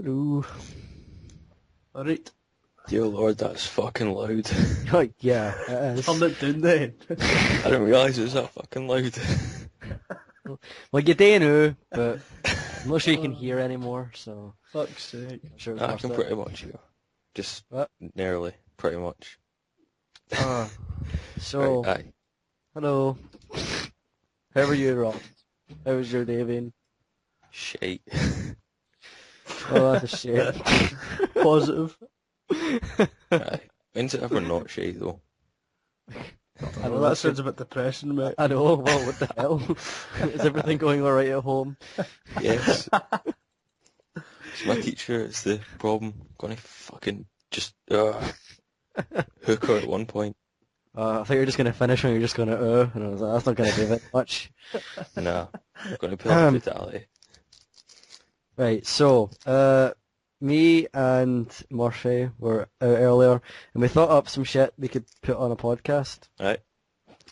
Hello. Alright. Dear Lord, that's fucking loud. Oh, yeah, it is. Turn it down then. I didn't realise it was that fucking loud. Well, you do know, but I'm not sure you can hear anymore, so Fuck's sake. I'm sure it's I worth can it. pretty much hear. Just What? nearly, pretty much. So, Right, aye. hello. How are you, Rob? How was your day been? Shite. Oh, that's a shame. Positive. Aye. When's it ever not shite though? I know, That sounds a bit depressing, mate. I know, well, what the hell? Is everything going alright at home? Yes. It's my teacher, it's the problem. Gonna fucking just hook her at one point. I thought you were just going to finish and you're just going to, and I was like, that's not going to do it much. Nah. Gonna pull out fatality. Right, so, me and Murphy were out earlier, and we thought up some shit we could put on a podcast. Right.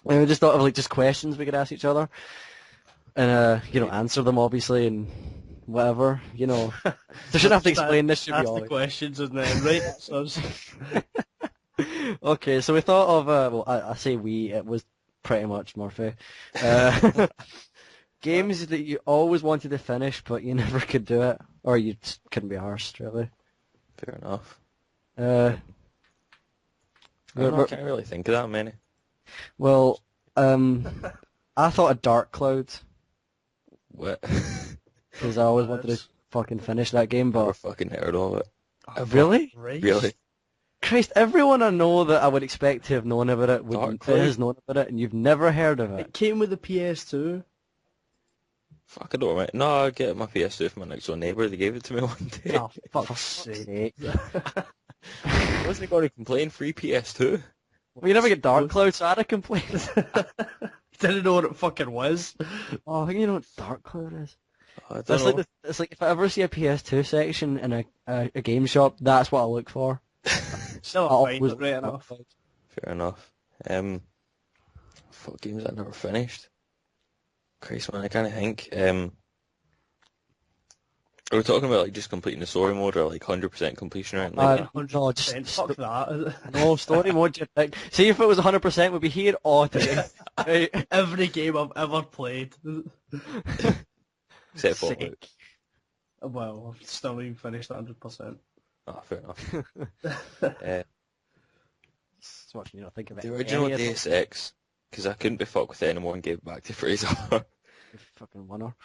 And we just thought of, like, just questions we could ask each other. And, answer them, obviously, and whatever, So shouldn't have to explain this, should be Ask all the right. questions and then right answers. Okay, so we thought of, I say we, it was pretty much Murphy. Games that you always wanted to finish, but you never could do it. Or you just couldn't be arsed, really. Fair enough. Uh, I can't really think of that many. well, I thought of Dark Cloud, What? because I always wanted to fucking finish that game, Never but... fucking heard of it. Really? Right. Really? Christ, everyone I know that I would expect to have known about it Dark Cloud? has known about it, and you've never heard of it. It came with the PS2. Fuck, I don't remember. No, I get my PS2 from my next door neighbour. They gave it to me one day. Oh, fuck's sake. I wasn't going to complain. Free PS2. Well, you never get Dark Cloud, so I had a complaint. Didn't know what it fucking was. Oh, I think you know what Dark Cloud is. I don't That's know. like it's like if I ever see a PS2 section in a game shop, that's what I look for. Still I fine, always but right look for enough. Dark Cloud. Fair enough. Fuck games I never finished. Christ, man, I can't think. Are we talking about like just completing the story mode or like 100% completion or anything like that? No, 100%. just Fuck that. no story mode. Just like, see if it was 100%, we'd be here all day. Right? Every game I've ever played. Except for Sick. Well, I've still not even finished 100%. Oh, fair enough. Just watching you not think of it. The original Any of them. Deus Ex, because I couldn't be fucked with it anymore and gave it back to Fraser. You fucking winner.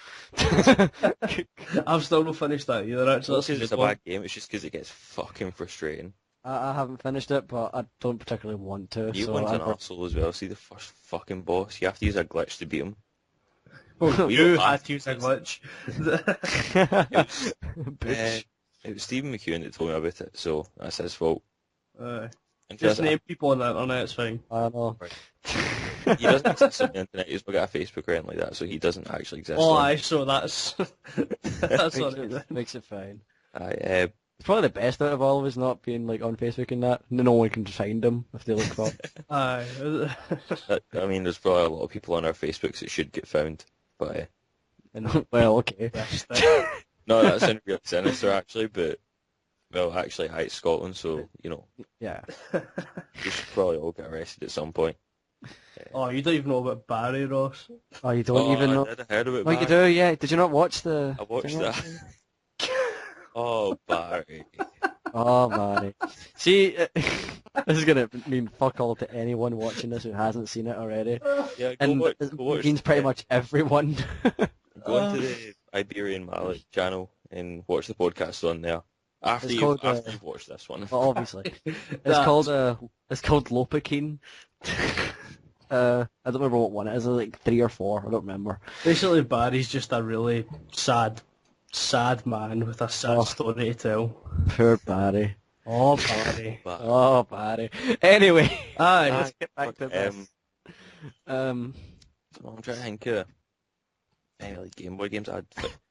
I've still not finished that either, It's actually. not That's a because it's good a one. bad game, it's just because it gets fucking frustrating. I haven't finished it, but I don't particularly want to. You so want I an arsehole as well, see the first fucking boss, you have to use a glitch to beat him. Oh, We you don't have had to use a glitch. Bitch. It was Stephen McEwen that told me about it, so that's his fault. And Just name people on the internet, it's fine. I know. He doesn't exist on the internet, he's not got a Facebook or anything like that, so he doesn't actually exist. Oh, on- aye, so that's... that's makes, alright then. it, makes it fine. Aye, It's probably the best out of all of us not being like on Facebook and that. No one can find them if they look for. Aye. I mean, there's probably a lot of people on our Facebooks that should get found, but And, well, okay. no, that sounded really sinister actually, but well, actually, it's Scotland, so Yeah. we should probably all get arrested at some point. Oh, you don't even know about Barry, Ross. Oh, you don't even know. I did heard about Oh, you Barry. do, yeah. Did you not watch the? I watched thing? that. Oh, Barry. Oh, man. See, this is gonna mean fuck all to anyone watching this who hasn't seen it already, Yeah, and go it watch means pretty much everyone. Go into the Iberian Mallet channel and watch the podcast on there. After It's you've called, watched this one. Well, obviously, it's called Lopakine. I don't remember what one it is. It's like 3 or 4. I don't remember. Basically, Barry's just a really sad man with a sad Oh. story to tell. Poor Barry. Oh, Barry. But, Oh, Barry. Anyway, Aye. let's get back to this. I'm trying to think of any like Game Boy games.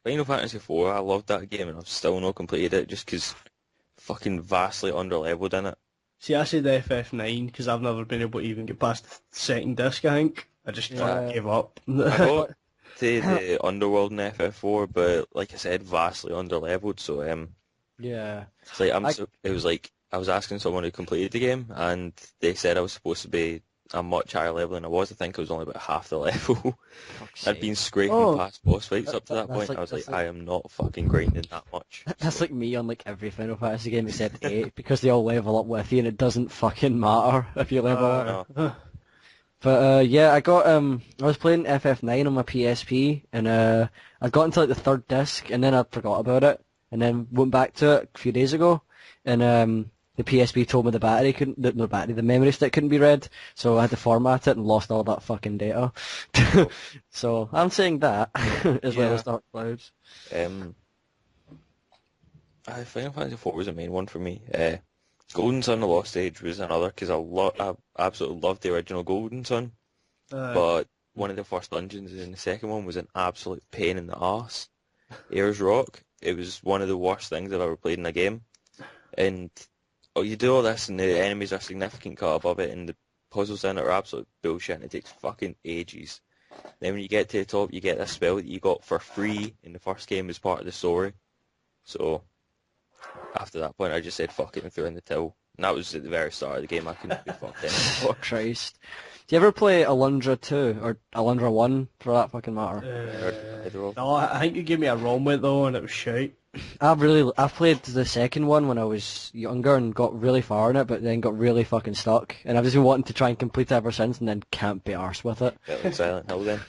Final Fantasy IV, I loved that game and I've still not completed it just because fucking vastly underleveled in it. See, I said FF9 because I've never been able to even get past the second disc, I think. I just Yeah. gave up. I got to the Underworld in FF4, but like I said, vastly underleveled, so Yeah. It's like I it was like I was asking someone who completed the game, and they said I was supposed to be a much higher level than I was. I think I was only about half the level. fuck's I'd been sake. scraping Oh, past boss fights up to that That's point. like I was like, that's like I am not fucking grinding that much. that's So like me on like every Final Fantasy game except 8 because they all level up with you and it doesn't fucking matter if you level up. no, But yeah, I was playing FF9 on my PSP and I got into like the third disc and then I forgot about it and then went back to it a few days ago and the PSP told me the memory stick couldn't be read, so I had to format it and lost all that fucking data. So I'm saying that as well yeah. as Dark Clouds. um, Final Fantasy IV was the main one for me. Golden Sun: The Lost Age was another because I absolutely loved the original Golden Sun, but one of the first dungeons in the second one was an absolute pain in the arse. Ayers Rock, it was one of the worst things I've ever played in a game. And you do all this and the enemies are significant cut above it and the puzzles in it are absolute bullshit and it takes fucking ages. Then when you get to the top you get this spell that you got for free in the first game as part of the story. So after that point I just said fuck it and threw in the till. And that was at the very start of the game. I couldn't be fucked Oh anymore. Christ. Do you ever play Alundra 2 or Alundra 1 for that fucking matter? Either of. No, I think you gave me a ROM with though, and it was shite. I've played the second one when I was younger and got really far in it, but then got really fucking stuck. And I've just been wanting to try and complete it ever since, and then can't be arsed with it. Bit like Silent Hill then.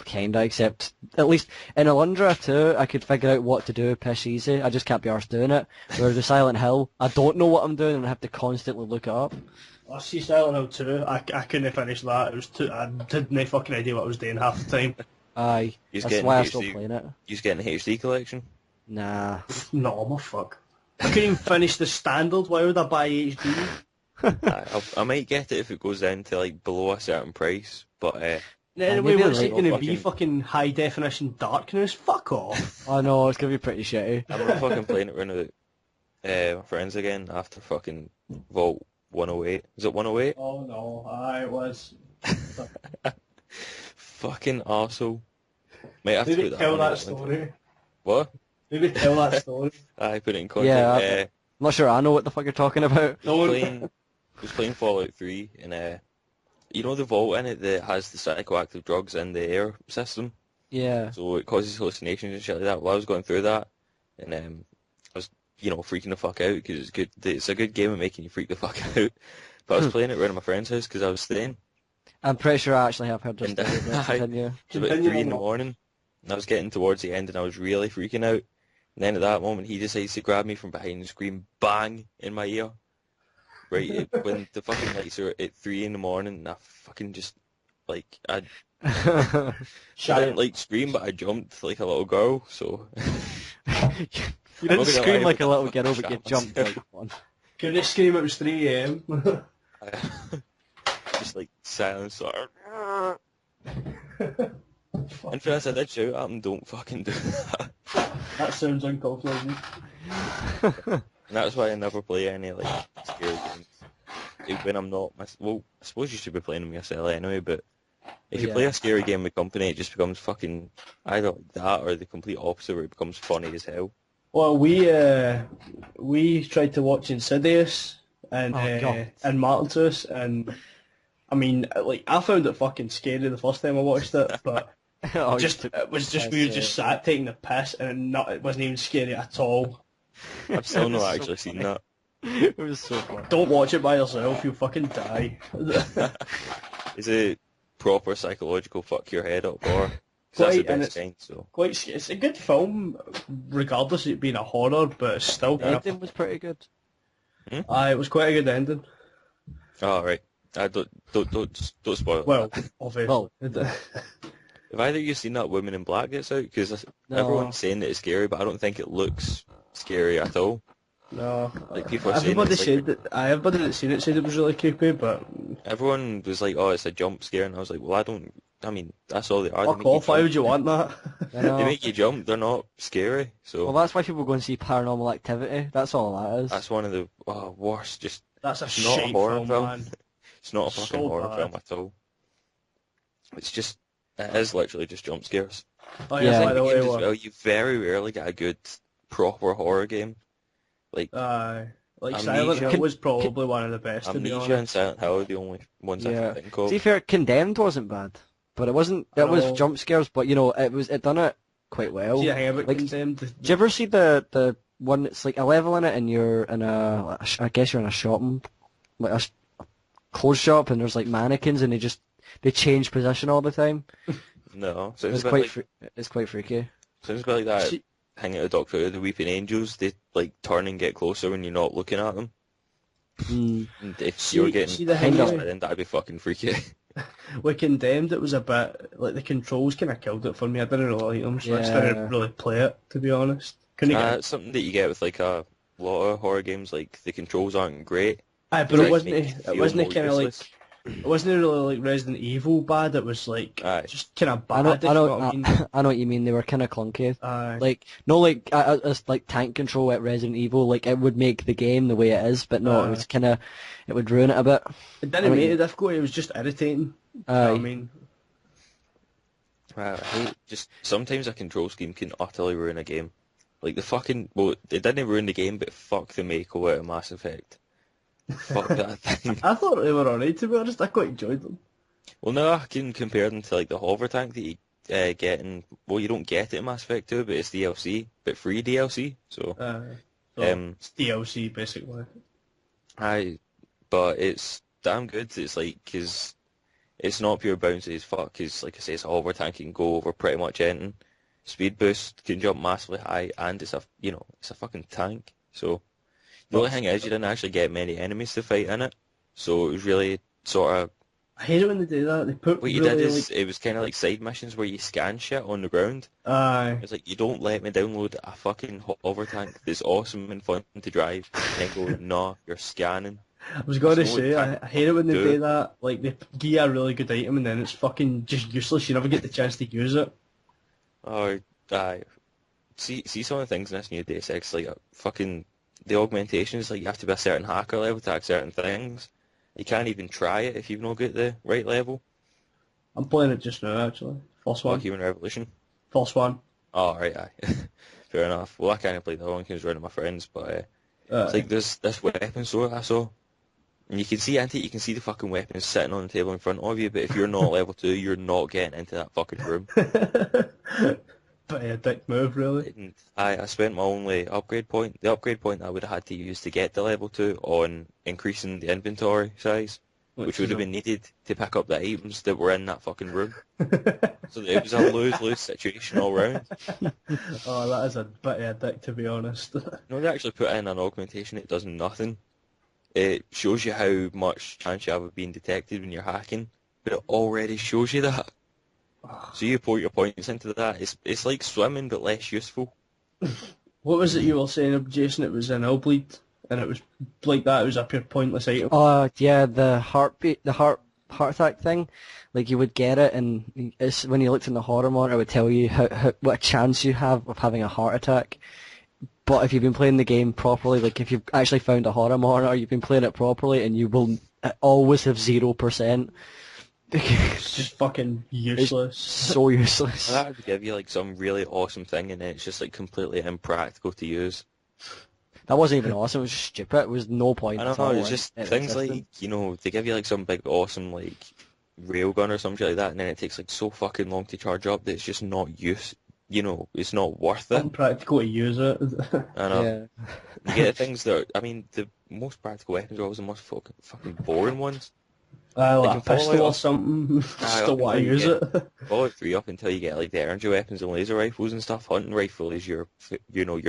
Kinda, except at least in Alundra 2, I could figure out what to do piss easy. I just can't be arsed doing it. Whereas the Silent Hill, I don't know what I'm doing and I have to constantly look it up. I see Silent Hill 2. I couldn't finish that. It was too. I didn't have fucking idea what I was doing half the time. Aye, He's that's getting why I'm HD. still playing it. You just getting the HD collection? Nah. No, I'm a fuck. I couldn't even finish the standard. Why would I buy HD? I might get it if it goes down to like below a certain price, but Anyway, maybe what's like it going to be? fucking- Fucking high definition darkness? Fuck off. I know, it's gonna be pretty shitty. I'm not fucking playing it around with my friends again after fucking Vault 108. Is it 108? Oh no, it was. Fucking arsehole. Might have to Maybe put tell that on that story. What? Maybe tell that story. I put it in content. Yeah, I'm not sure I know what the fuck you're talking about. No one. Was playing Fallout 3 and you know the vault in it that has the psychoactive drugs in the air system? Yeah. So it causes hallucinations and shit like that. Well, I was going through that and I was, freaking the fuck out because it's good. It's a good game at making you freak the fuck out. But I was playing it around at my friend's house because I was staying. I'm pretty sure I actually have heard this And, story, but continue. It was about Continue 3 in the on. morning and I was getting towards the end and I was really freaking out. And then at that moment he decides to grab me from behind and scream bang in my ear. Right, when the fucking lights are at 3 in the morning, and I fucking just, like, I didn't, like, scream, but I jumped like a little girl, so... You didn't scream like a little girl, but you jumped like one. Couldn't scream it was 3 AM. Just, like, silence, sort of... In fairness, I did shout at him, don't fucking do that. That sounds uncomfortable. And that's why I never play any, like, scary games. When I'm not... Well, I suppose you should be playing them yourself anyway, but if you Yeah. play a scary game with company, it just becomes fucking either like that or the complete opposite where it becomes funny as hell. Well, we tried to watch Insidious and God. Martin to us, and I mean, like I found it fucking scary the first time I watched it, but Oh, you just took it was just the we were piss, just sat taking the piss, and it wasn't even scary at all. I've still not So actually seen that. It was so funny. Don't watch it by yourself; you'll fucking die. Is it proper psychological fuck your head up or... 'cause that's the Quite, and best kind, so... It's a good film, regardless of it being a horror, but it's still The kind of. ending was pretty good. It was quite a good ending. Oh, right. Don't spoil Well, that. obviously. Have either of you seen that Women in Black gets out? Because No. everyone's saying that it's scary, but I don't think it looks scary at all. No, Like, people are saying everybody it's said that. Everybody that's seen it said it was really creepy, but Everyone was like, oh, it's a jump scare, and I was like, well, I mean, that's all they are. fuck off. Why would you want that? I know. They make you jump, they're not scary, so... Well, that's why people go and see Paranormal Activity. That's all that is. That's one of the worst, just... That's a It's not a shite horror film, film. man. It's not a fucking So horror bad. film at all. It's just... It is literally just jump scares. Oh Yeah. yeah, by the way, Games as well, you very rarely get a good, proper horror game. Like like Silent Amnesia, Hill was probably one of the best, to be Amnesia and honest. Silent Hill are the only ones I can Yeah. think To be of. fair, Condemned wasn't bad, but it wasn't. I It was know. jump scares, but it done it quite See well. the thing about Like, Condemned? did you ever see the one that's like a level in it, and you're in I guess you're in a shopping, like clothes shop, and there's like mannequins, and they change position all the time. No, sounds a It's bit quite like it's quite freaky. sounds a bit like that. See, Hang out with Doctor Who, the Weeping Angels. They like turn and get closer when you're not looking at them. Mm, And if you're see, getting see the thing kind chased of. by them, that'd be fucking freaky. with Condemned, it was a bit like the controls kind of killed it for me. I didn't really like them, so I just didn't Yeah. really play it, to be honest. Couldn't get. It's something that you get with like a lot of horror games. Like the controls aren't great. Aye, They but it like wasn't. make you It feel wasn't more kind of like. useless. It wasn't really like Resident Evil bad. It was like Aye. just kind of I know, bad, I if you know, know what I mean. I know what you mean. They were kind of clunky. Aye. Like, no, like, it's like tank control at Resident Evil, like, it would make the game the way it is, but no, it was kind of, it would ruin it a bit. It I didn't know make what it difficult. It was just irritating. You know what I Aye. mean? I hate just sometimes a control scheme can utterly ruin a game. Like the fucking well, it didn't ruin the game, but fuck the Mako out of Mass Effect. Fuck that thing. I thought they were alright, to be honest. I quite enjoyed them. Well, no, I can compare them to like the hover tank that you get in. Well, you don't get it in Mass Effect 2, but it's DLC, but free DLC. So, So um, it's DLC basically. but it's damn good. It's like because it's not pure bouncy as fuck. Because like I say, it's a hover tank. You can go over pretty much anything. Speed boost can jump massively high, and it's a fucking tank. So the only thing is you didn't actually get many enemies to fight in it. So it was really sort of I hate it when they do that. They put what you really did is like. it was kind of like side missions where you scan shit on the ground. Aye. It's like you don't let me download a fucking hover tank that's awesome and fun to drive, and then go, nah, you're scanning. I was going to It's say, only I hate it when they do do it. that. Like, they give you a really good item and then it's fucking just useless. You never get the chance to use it. Or see some of the things in this new Deus Ex, like fucking the augmentations, like you have to be a certain hacker level to hack certain things. You can't even try it if you've not got the right level. I'm playing it just now, actually. First Or one. Human Revolution. First one. Oh, right, aye. Fair enough. Well, I kind of played the other one because I was running my friends, but it's like there's this weapon store I saw, and you can see into it, you can see the fucking weapons sitting on the table in front of you, but if you're not level 2, you're not getting into that fucking room. But a dick move, really. And I spent my only upgrade point, the upgrade point I would have had to use to get to level 2 on increasing the inventory size, which would have been needed to pick up the items that were in that fucking room. So it was a lose-lose situation all round. Oh, that is a bit of a dick, to be honest. No, they actually put in an augmentation, it does nothing. It shows you how much chance you have of being detected when you're hacking, but it already shows you that. So you pour your points into that. It's like swimming, but less useful. What was it you were saying, Jason? It was an L-bleed, and it was like that. It was a pure pointless item. Yeah, the heartbeat, the heart attack thing. Like, you would get it, and it's, when you looked in the horror monitor, it would tell you what a chance you have of having a heart attack. But if you've been playing the game properly, like if you've actually found a horror monitor, you've been playing it properly, and you will always have 0%. It's just fucking useless. So useless. That would give you like some really awesome thing, and then it's just like completely impractical to use. That wasn't even awesome. It was just stupid. It was no point I at don't know. all It's just in things existing. like they give you like some big awesome like railgun or something like that, and then it takes like so fucking long to charge up that it's just not use. It's not worth it. Unpractical to use it. I know. Yeah. You get things that I mean, the most practical weapons are always the most fucking boring ones. Like a can follow pistol it or up. something. Still want to use it. Fallout 3 up until you get like the energy weapons and laser rifles and stuff. Hunting rifle is your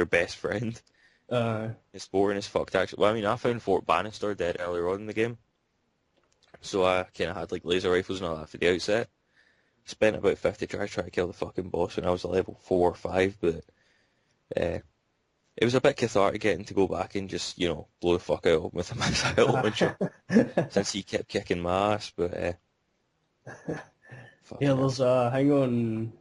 best friend. It's boring as fuck to actually. Well, I mean, I found Fort Bannister dead earlier on in the game, so I kind of had like laser rifles and all that for the outset. Spent about 50 tries trying to kill the fucking boss when I was a level 4 or 5, but it was a bit cathartic getting to go back and just blow the fuck out of him with a missile launcher since he kept kicking my ass. But yeah, there's hang on.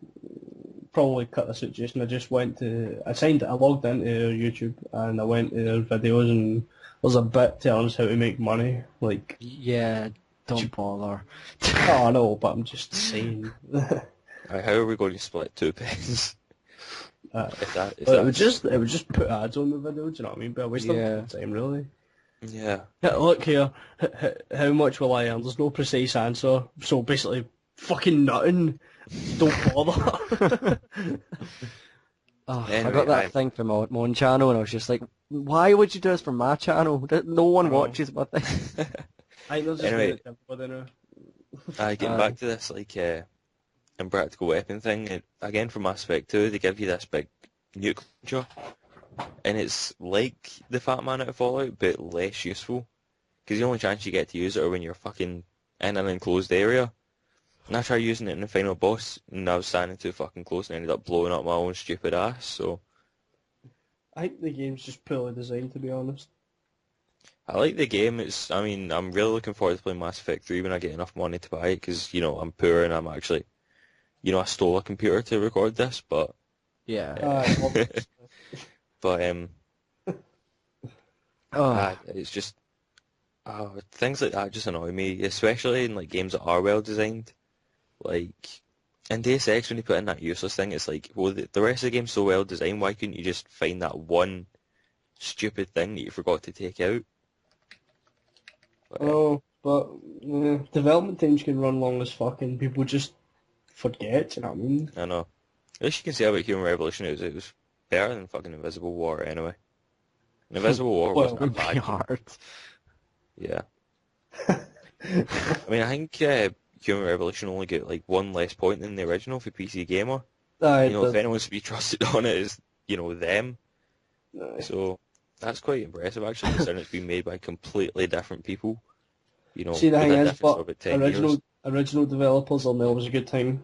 Probably cut this out, Jason. I logged into YouTube and I went to their videos, and there's a bit telling us how to make money. Like, Yeah, don't bother. oh, I know, but I'm just saying. how are we going to split 2 pence? If But that's it would just put ads on the video. Do you know what I mean? But a waste Yeah. of time, really. yeah. Yeah, look here. How much will I earn? There's no precise answer. So basically, fucking nothing. Don't bother. Oh, I Anyway, got that thing from my own channel, and I was just like, why would you do this for my channel? No one Oh. watches my thing. I think there's just anyway, made it everybody now. getting back to this impractical weapon thing again from Mass Effect 2, they give you this big nuke launcher, and it's like the Fat Man out of Fallout, but less useful. Because the only chance you get to use it are when you're fucking in an enclosed area. And I tried using it in the final boss, and I was standing too fucking close and ended up blowing up my own stupid ass, so... I think the game's just poorly designed, to be honest. I like the game. I'm really looking forward to playing Mass Effect 3 when I get enough money to buy it, because, I'm poor and I'm actually, I stole a computer to record this, but... Yeah. Obviously. but, Oh, it's just... things like that just annoy me, especially in, like, games that are well designed. Like, in Deus Ex, when you put in that useless thing, it's like, well, the rest of the game's so well designed, why couldn't you just find that one stupid thing that you forgot to take out? But, But development teams can run long as fuck, and people just forget. You know what I mean? I know. At least you can say about Human Revolution, it was better than fucking Invisible War anyway. Invisible War Well, wasn't a it would be bad game. hard. Yeah. I think Human Revolution only get like one less point than the original for PC Gamer. If anyone's to be trusted on it is, them. So that's quite impressive actually, considering it's been made by completely different people. See, the with thing a is, difference of but about 10 years. original developers will know it was a good time.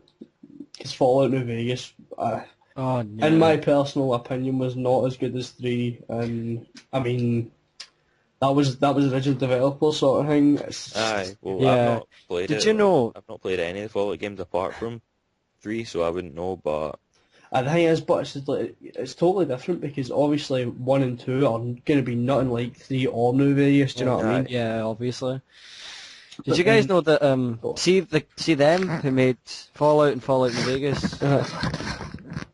Because Fallout New Vegas, Oh, no. in my personal opinion, was not as good as 3. And I mean, that was original developer sort of thing. Aye, well, Yeah. I've not played Did it. you know? I've not played any of the Fallout games apart from 3, so I wouldn't know, but... And the thing is, but it's totally different because obviously 1 and 2 are going to be nothing like 3 or New Vegas. Do you know what I mean? Yeah, obviously. Did But you guys then- know that? See them who made Fallout and Fallout New Vegas.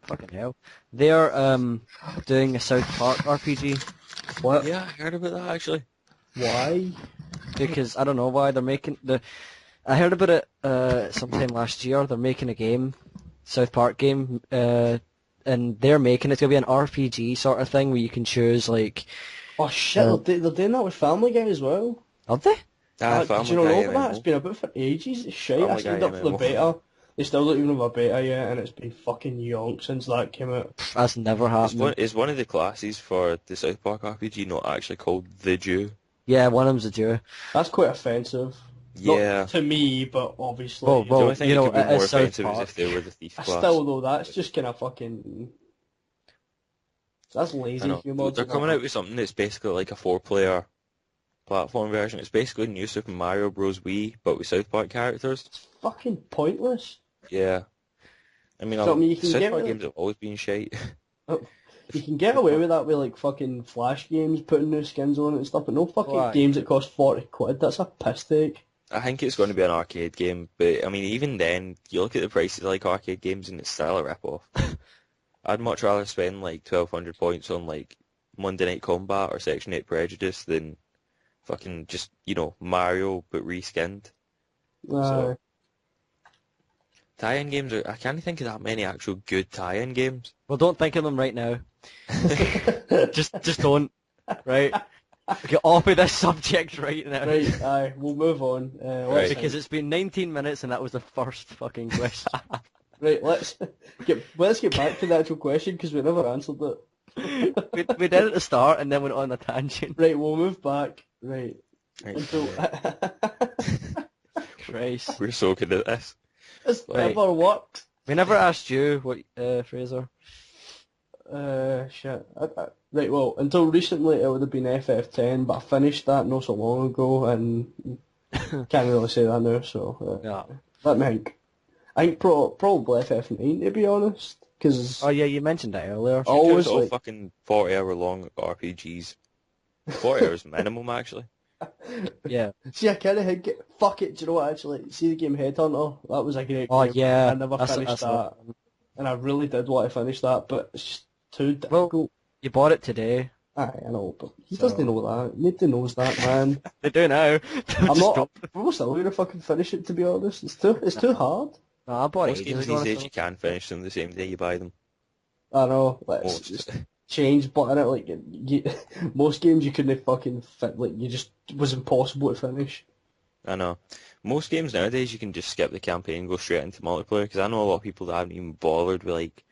Fucking hell. They're doing a South Park RPG What? Yeah, I heard about that actually. Why? because I don't know why they're making the. I heard about it sometime last year. They're making a game, South Park game, and they're making it's gonna be an RPG sort of thing where you can choose like. Oh shit! They're doing that with Family Guy as well. Are they? Did you not know about that? It's been about for ages. It's shite. I Family signed Guy up for the MMO. beta. They still don't even have a beta yet, and it's been fucking yonk since that came out. That's never happened. Is one of the classes for the South Park RPG not actually called the Jew? Yeah, one of them's a Jew. That's quite offensive. Yeah. Not to me, but obviously. Well, The only thing you that know, could be it more is South offensive is Park. if they were the thief class. Still though, that's just kind of fucking. That's lazy I know. humour. They're coming out with something that's basically like a 4-player platform version. It's basically New Super Mario Bros. Wii, but with South Park characters. It's fucking pointless. Yeah. I mean, So, I mean, you can South get Park rid of- games have always been shite. You can get away with that with like fucking Flash games, putting new skins on it and stuff, but no fucking Why? games that cost 40 quid. That's a piss take. I think it's going to be an arcade game, but I mean, even then, you look at the prices of like arcade games and it's still a rip-off. I'd much rather spend like 1,200 points on like Monday Night Combat or Section 8 Prejudice than fucking just, Mario but reskinned. So, tie-in games I can't think of that many actual good tie-in games. Well, don't think of them right now. just don't. Right. Get off of this subject right now. Right, aye, we'll move on. Right. Because it's been 19 minutes and that was the first fucking question. Right, let's get back to the actual question because we never answered it. we did at the start and then went on a tangent. Right, we'll move back. Right. Right. Until Christ. We're so good at this. it's Right. never worked. We never asked you what, Fraser. Shit. Right, well, until recently it would have been FF10, but I finished that not so long ago and can't really say that now, so Yeah. let me think. I think probably FF9 to be honest, because Oh yeah, you mentioned that earlier. always all like fucking 40-hour long RPGs. 40 hours minimum, actually. Yeah. see I kind of think fuck it. Do you know what? Actually, see the game Headhunter. That was a great Oh game. yeah. I never finished that's that. and I really did want to finish that, but it's just too Well, difficult. you bought it today, Aye, I know, but he doesn't so know that. Nobody knows that, man. they do now. I'm Just not. drop. I'm still gonna fucking finish it. To be honest, it's too hard. No, I bought it Most ages games ago. these And I days still you can finish them the same day you buy them. I know. Let's Most. just change button it. Like most games you couldn't fucking fit. Like you just it was impossible to finish. I know. Most games nowadays you can just skip the campaign and go straight into multiplayer, because I know a lot of people that haven't even bothered with like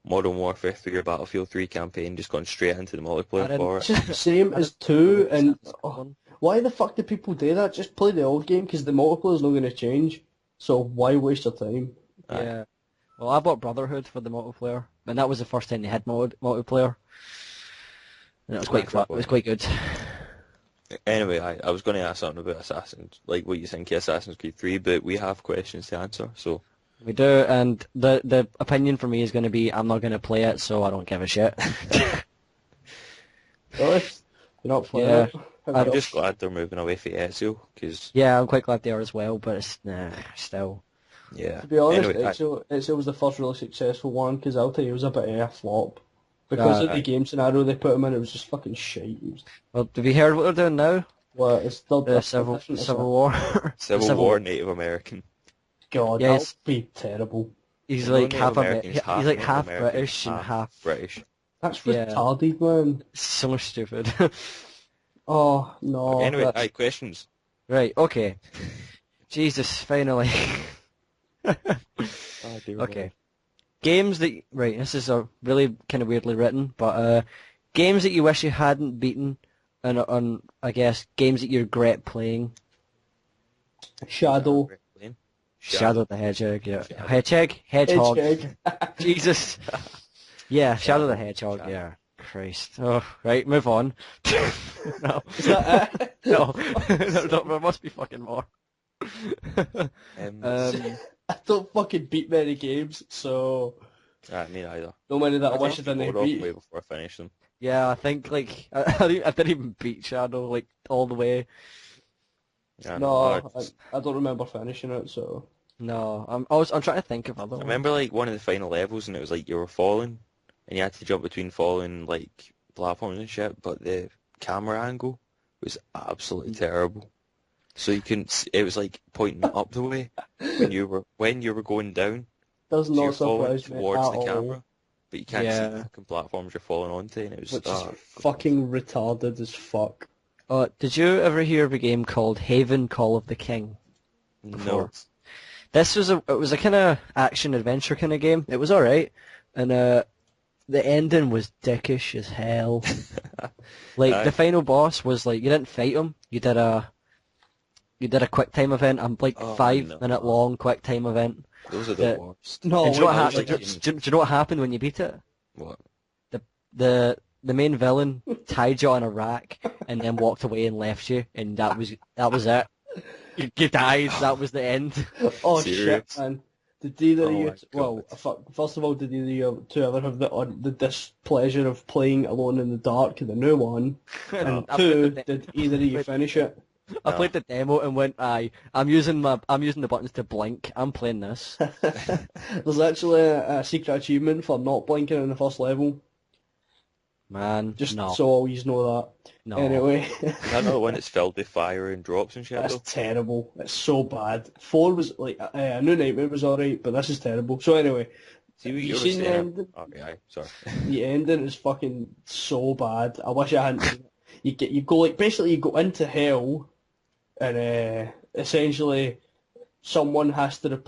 Modern Warfare 3 or Battlefield 3 campaign, just gone straight into the I multiplayer didn't. for It's it. just the same I as didn't really two, and accept that oh, one. why the fuck do people do that? Just play the old game because the multiplayer's not going to change. So why waste your time? Aye. Yeah. Well, I bought Brotherhood for the multiplayer, and that was the first time they had multiplayer, and it was quite That's fun. right, It was boy. quite good. Anyway, I was going to ask something about Assassin's, like what you think of Assassin's Creed 3, but we have questions to answer, so We do, and the opinion for me is going to be I'm not going to play it, so I don't give a shit. Really? You're not playing Yeah. it? How I I'm come? just glad they're moving away from Ezio, because, Yeah, I'm quite glad they are as well, but it's nah, still. yeah. To be honest, Anyway, Ezio was the first really successful one because I'll tell you it was a bit of a flop. Because of the I, game scenario they put him in, it was just fucking shite. Well, have you heard what they're doing now? Well, it's still The different. Civil War. The Civil Civil War War. Native American. God, Yeah, that'll be terrible. he's Well, no like Native American, he's half like Native half American, British and half half British. That's yeah. retarded, man. So stupid. Oh Okay, no, anyway, that's aye, questions. Right, okay. Jesus, finally. Oh dear Okay. Lord. Games that right, this is a really kind of weirdly written, but games that you wish you hadn't beaten, and on I guess games that you regret playing. Shadow. Shadow the Hedgehog, yeah. Shadow. Hedgehog. Hedgehog. Jesus. Yeah, Shadow the Shadow. Hedgehog, Shadow. yeah. Christ. Oh, right, move on. No. Is that it? No. There must be fucking more. Um, Um, I don't fucking beat many games, so me neither. no many that I I wish I think I didn't bored off beat. way before I finished them. yeah, I think like I didn't even beat Shadow like all the way. Yeah, I know. No, I don't remember finishing it, so No, I'm trying to think of other I ones. remember like one of the final levels, and it was like you were falling, and you had to jump between falling like platforms and shit, but the camera angle was absolutely terrible. So you couldn't. It was like pointing up the way when you were going down. does So you're not falling surprise me at towards the all. camera, but you can't see the Yeah. fucking platforms you're falling onto, and it was Which is God. fucking retarded as fuck. Did you ever hear of a game called Haven Call of the King No. before? It was a kind of action adventure kind of game. It was alright, and the ending was dickish as hell. Like Aye. the final boss was like you didn't fight him. You did a quick time event, a like Oh, 5 minute no. long quick time event. Those are the That worst. No, and do you know what I was happened? like, Do you know what happened when you beat it? what? The main villain tied you on a rack and then walked away and left you, and that was it. You died. That was the end. Oh Serious? shit, man. Did either of Oh you? my Well, God. first of all, did either of you two ever have the displeasure of playing Alone in the Dark, the new one? And I two, played did either of you finish it? I No. played the demo and went, aye, I'm using the buttons to blink. I'm playing this. There's actually a secret achievement for not blinking in the first level. Man, Just no, so all you know that. no. Anyway, Another one that's filled with fire and drops and shit that's though. terrible. It's so bad. 4 was like a New Nightmare was alright, but this is terrible. So anyway, See what you you were seen the saying? ending? Okay, aye, sorry. The ending is fucking so bad. I wish I hadn't seen it. You go like basically you go into hell, and essentially someone has to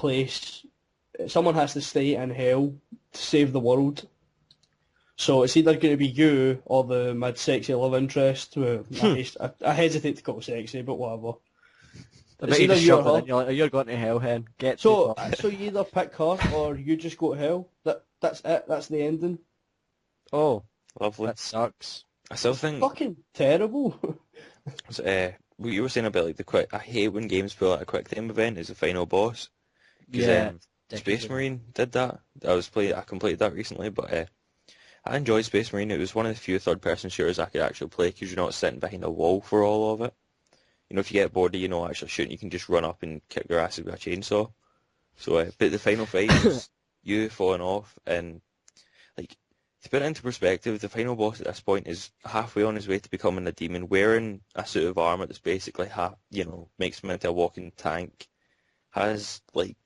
stay in hell to save the world. So it's either going to be you or the mad sexy love interest. Who I hesitate to call sexy, but whatever. I It's bet you either just you or shoved it her. in. You're like, you're going to hell, hen. Get So to so you either pick her or you just go to hell. That's it. That's the ending. Oh, Lovely. that sucks. I still think Fucking terrible. what you were saying about like the quick. I hate when games pull out a quick time event as the final boss. Because Yeah, Space Marine did that. I completed that recently, but I enjoyed Space Marine. It was one of the few third-person shooters I could actually play because you're not sitting behind a wall for all of it. You know, if you get bored of actually shooting, you can just run up and kick their asses with a chainsaw. So, but the final fight was you falling off, and like to put it into perspective, the final boss at this point is halfway on his way to becoming a demon, wearing a suit of armor that's basically makes him into a walking tank, has like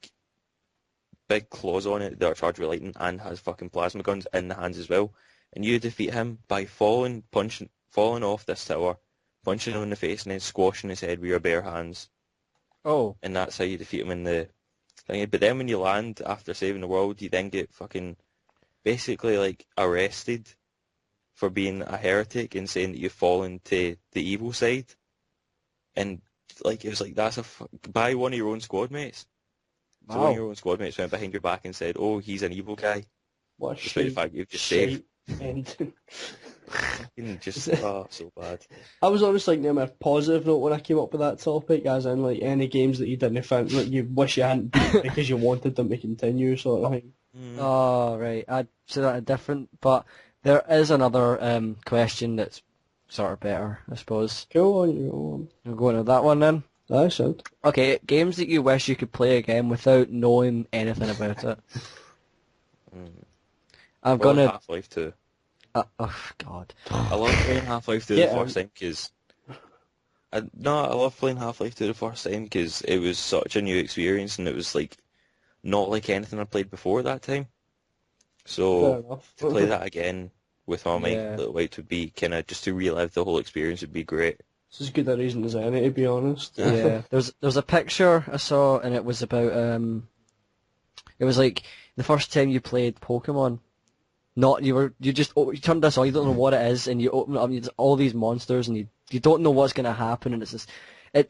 big claws on it that are charged with lightning, and has fucking plasma guns in the hands as well. And you defeat him by falling off this tower, punching him in the face, and then squashing his head with your bare hands. Oh. And that's how you defeat him in the thing. But then when you land after saving the world, you then get fucking basically like arrested for being a heretic and saying that you've fallen to the evil side. And like it was like by one of your own squad mates. So one of Wow. your own squad mates went behind your back and said, "Oh, he's an evil guy," What a despite the shite, fact you've just saved. ending. Fucking just so bad. I was honestly thinking on a positive note when I came up with that topic, as in like any games that you didn't find, like you wish you hadn't beat because you wanted them to continue, sort of thing. Oh, right. I'd say that different, but there is another question that's sort of better, I suppose. Go on, you go We'll go into that one then. on. That's it. Okay, games that you wish you could play again without knowing anything about it. I'm Well, gonna. Half-Life 2. Oh God. I love playing Half-Life 2 the first time because I love playing Half-Life 2 the first time because it was such a new experience and it was like not like anything I played before at that time. Fair So enough. to play that again with my mind Yeah. a little out would be kind of just to relive the whole experience would be great. It's as good a reason as any, to be honest. Yeah. There's a picture I saw, and it was about It was like the first time you played Pokemon. You turned this on, you don't know what it is, and you open it up, and there's all these monsters, and you don't know what's gonna happen, and it's just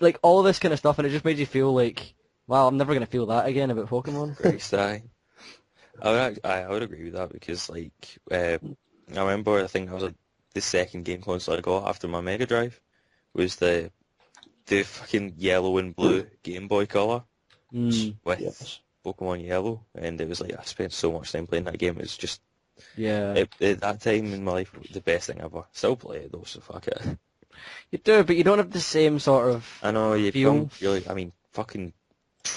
like all this kind of stuff, and it just made you feel like, wow, I'm never gonna feel that again about Pokemon. Christ, I would agree with that because like I remember I think that was like the second game console I got after my Mega Drive was the fucking yellow and blue Game Boy Color with Yes. Pokemon Yellow, and it was like I spent so much time playing that game. It was just Yeah. at that time in my life the best thing ever. Still play it though, so fuck it. You do, but you don't have the same sort of I know you feel. become really, I mean, fucking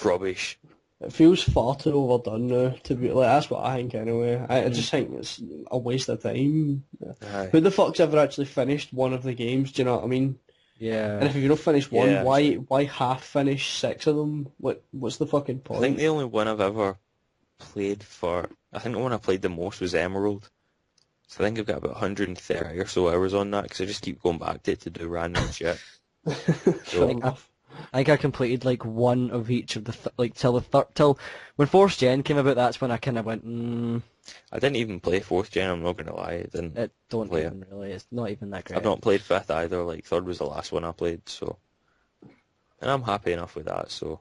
rubbish. It feels far too overdone now, to be like, that's what I think anyway. I just think it's a waste of time. Aye. Who the fuck's ever actually finished one of the games, do you know what I mean? And Yeah. if you've not finished one, Yeah, why half finish 6 of them? What's the fucking I think point? the only one I've ever played I think the one I played the most was Emerald. So I think I've got about 130 or so hours on that because I just keep going back to it to do random shit. Fair enough. I think I completed like one of each of the till when Fourth Gen came about. That's when I kind of went, I didn't even play 4th gen, I'm not going to lie. I didn't it don't play even really. It's not even that great. I've not played 5th either, like 3rd was the last one I played, so. And I'm happy enough with that, so.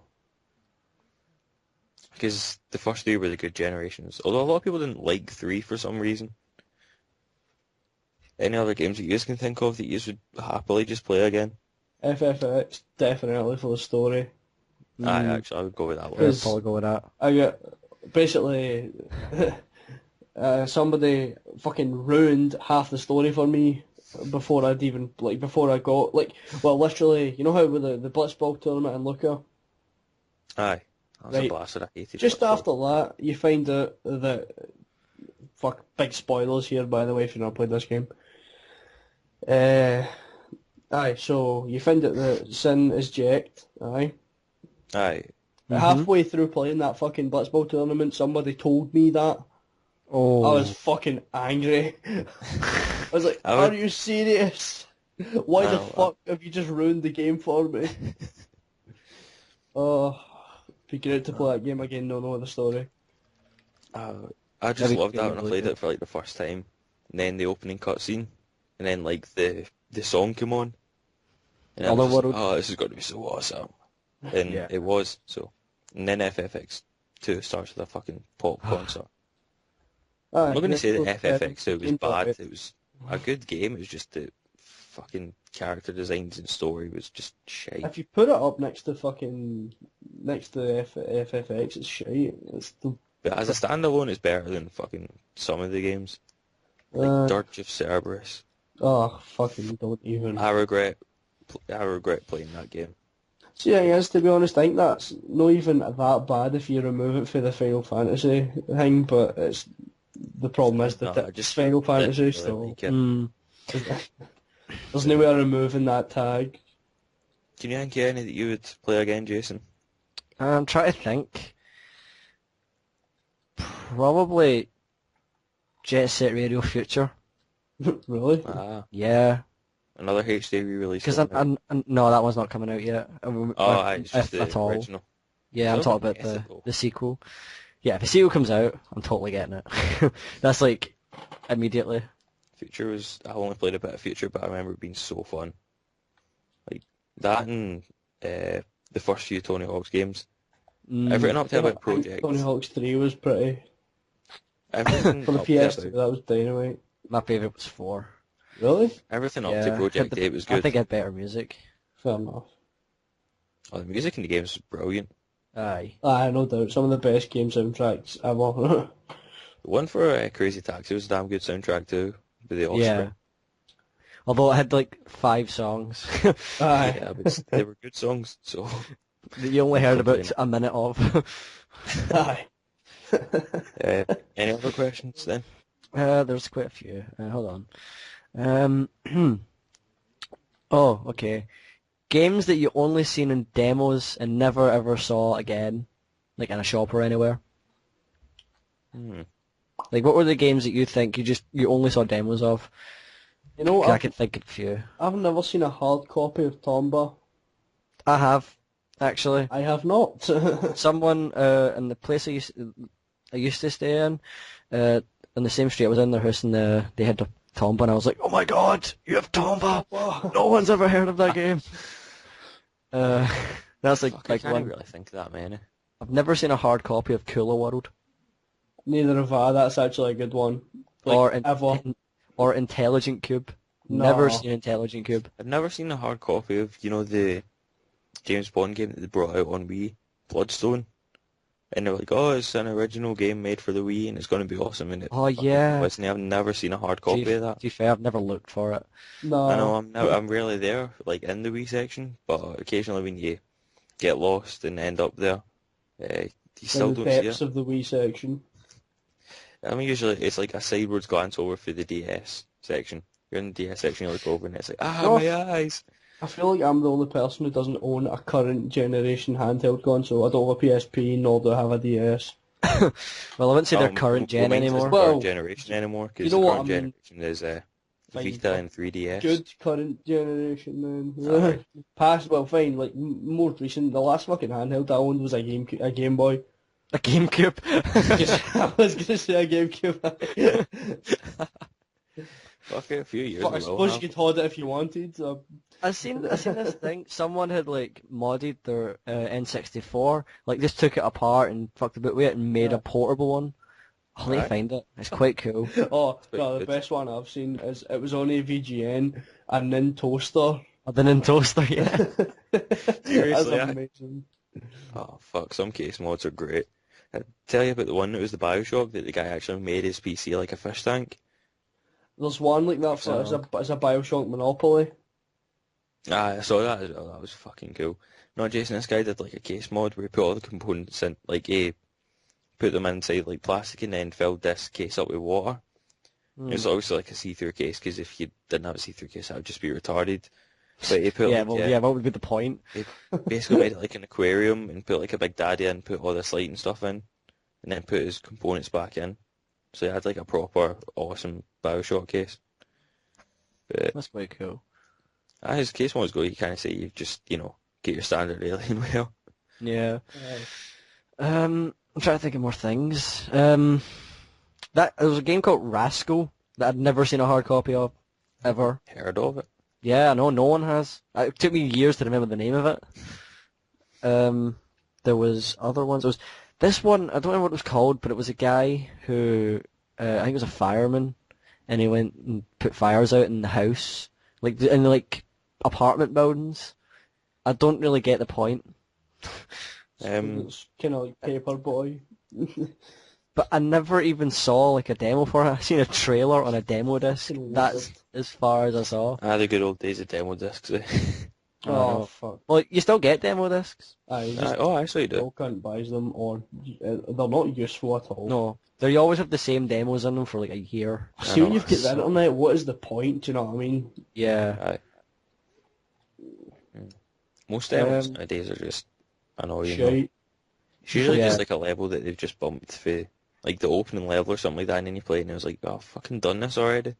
Because the first 3 were the good generations. Although a lot of people didn't like 3 for some reason. Any other games that you guys can think of that you would happily just play again? FFX, definitely for the story. I would go with that I'd one. probably go with that. I got, basically, somebody fucking ruined half the story for me before I got, literally, you know how with the Blitzball tournament in Luca? Aye. That was a Right. bastard, I hated Just Blitzball. after that, you find out that, big spoilers here, by the way, if you've not played this game. So you find out that Sin is jacked, aye. Aye. Halfway through playing that fucking Blitzball tournament, somebody told me that. Oh. I was fucking angry. I was like, I would- are you serious? Why the No, fuck have you just ruined the game for me? Oh, be great to play that game again, not know the story. I just Every loved game that when I really played good. it for like the first time. And then the opening cutscene. And then like the song came on. And I was just like, Otherworld. oh, this is going to be so awesome. And Yeah. it was, so. And then FFX 2 starts with a fucking pop concert. I'm not going to say that FFX 2 was bad. It was a good game. It was just the fucking character designs and story was just shite. If you put it up next to FFX, it's shite. It's the But as a standalone, it's better than fucking some of the games. Like Dirge of Cerberus. oh fucking don't even. I regret playing that game. See, I guess to be honest, I think that's not even that bad if you remove it for the Final Fantasy thing, but the problem is that No, I it's just Final didn't Fantasy, really so like it. there's no way of removing that tag. Can you think of any that you would play again, Jason? I'm trying to think. Probably Jet Set Radio Future. Really? Ah, Yeah, another HD re-release because coming out. no, that one's not coming out yet. Oh, aye, it's just If the at all. original. Yeah, I'm Still talking haven't about get it though. the sequel. Yeah, if the sequel comes out, I'm totally getting it. That's like immediately. Future was, I only played a bit of Future, but I remember it being so fun. Like, that and the first few Tony Hawk's games. Mm, Everything up to Yeah, about I think Tony Project. Hawk's 3 was pretty. Everything For the up to PS2, about, that was dynamite. my favorite was 4. Really? everything up to Yeah, Project 8 was I good. think it had better music. Fair enough. Oh, the music in the games was brilliant. Aye. No doubt. Some of the best game soundtracks ever. The one for Crazy Taxi was a damn good soundtrack too, with the Yeah. offspring. Although it had like 5 songs Aye. Yeah, but they were good songs, so that you only I'm heard about complaining. a minute of. Aye. Any other questions then? There's quite a few. Hold on. Oh, okay. Games that you only seen in demos and never ever saw again, like in a shop or anywhere. Hmm. Like, what were the games that you think you only saw demos of? You know, 'Cause I could think of a few. I've never seen a hard copy of Tomba. I have, actually. I have not. Someone in the place I used to stay in the same street I was in, their house, and they had the Tomba, and I was like, oh my god, you have Tomba! No one's ever heard of that game. Uh, that's like Fuck, I can't one. really think of that many. I've never seen a hard copy of Cooler World Neither have I. That's actually a good one. or Ever. or Intelligent Cube. No. Never seen Intelligent Cube. I've never seen a hard copy of, the James Bond game that they brought out on Wii, Bloodstone. And they're like, oh, it's an original game made for the Wii and it's going to be awesome. And it Oh fucking yeah. wasn't. I've never seen a hard copy of that. To be fair, I've never looked for it. No. I know I'm rarely there, like in the Wii section, but occasionally when you get lost and end up there, you still In the don't see depths it. of the Wii section. I mean, usually it's like a sideways glance over for the DS section. You're in the DS section, you look over and it's like, No. my eyes. I feel like I'm the only person who doesn't own a current generation handheld console. I don't have a PSP, nor do I have a DS. Well, I wouldn't say they're current gen mine's anymore. isn't Well, current generation anymore, you because know the what current I mean? generation is Fine, Vita and 3DS. Good current generation, then. Alright. Past, well, fine. Like more recent, the last fucking handheld I owned was a Game Boy. A GameCube. I was gonna say a GameCube. Fuck it, a few years But I ago. suppose you could hold it if you wanted. I seen this thing. Someone had like modded their N64, like just took it apart and fucked about with it and made Yeah. a portable one. I'll need to Right. find it. It's quite cool. Oh, pretty no, the good. best one I've seen is it was on a VGN and then Toaster. I've been in Toaster, yeah. Seriously, That's I- amazing. Oh fuck, some case mods are great. I tell you about the one that was the Bioshock that the guy actually made his PC like a fish tank. There's one like that for it's a Bioshock Monopoly. Ah, I saw that as well. That was fucking cool. No, Jason, this guy did like a case mod where he put all the components in, like put them inside like plastic and then filled this case up with water. It's obviously like a see-through case because if you didn't have a see-through case, that would just be retarded. But he put Yeah, like, well, yeah, what would be the point? he basically made it like an aquarium and put like a big daddy in, put all this light and stuff in, and then put his components back in. So he had like a proper awesome Bioshock case. But That's quite cool. his case mods go, you kind of say you just, get your standard Alienware. Yeah. I'm trying to think of more things. There was a game called Rascal that I'd never seen a hard copy of, ever. Heard of it? Yeah, I know, no one has. It took me years to remember the name of it. There was other ones. There was this one, I don't remember what it was called, but it was a guy who, I think it was a fireman, and he went and put fires out in the house, like in like apartment buildings. I don't really get the point. It's kind of like Paperboy. But I never even saw like a demo for it. I seen a trailer on a demo disc. Fucking That's as far as I saw. The good old days of demo discs. Eh? I Oh know. fuck! Well, you still get demo discs. I just Oh, I saw you do. still can't buy them, or they're not useful at all. No, they always have the same demos in them for like a year. I See, when know. you've got the So, internet, what is the point? Do you know what I mean? yeah. Aye. Most demos Um, nowadays are just annoying though. Shite. It's usually Yeah. just like a level that they've just bumped for like the opening level or something like that, and then you play it and it was like, oh, I've fucking done this already.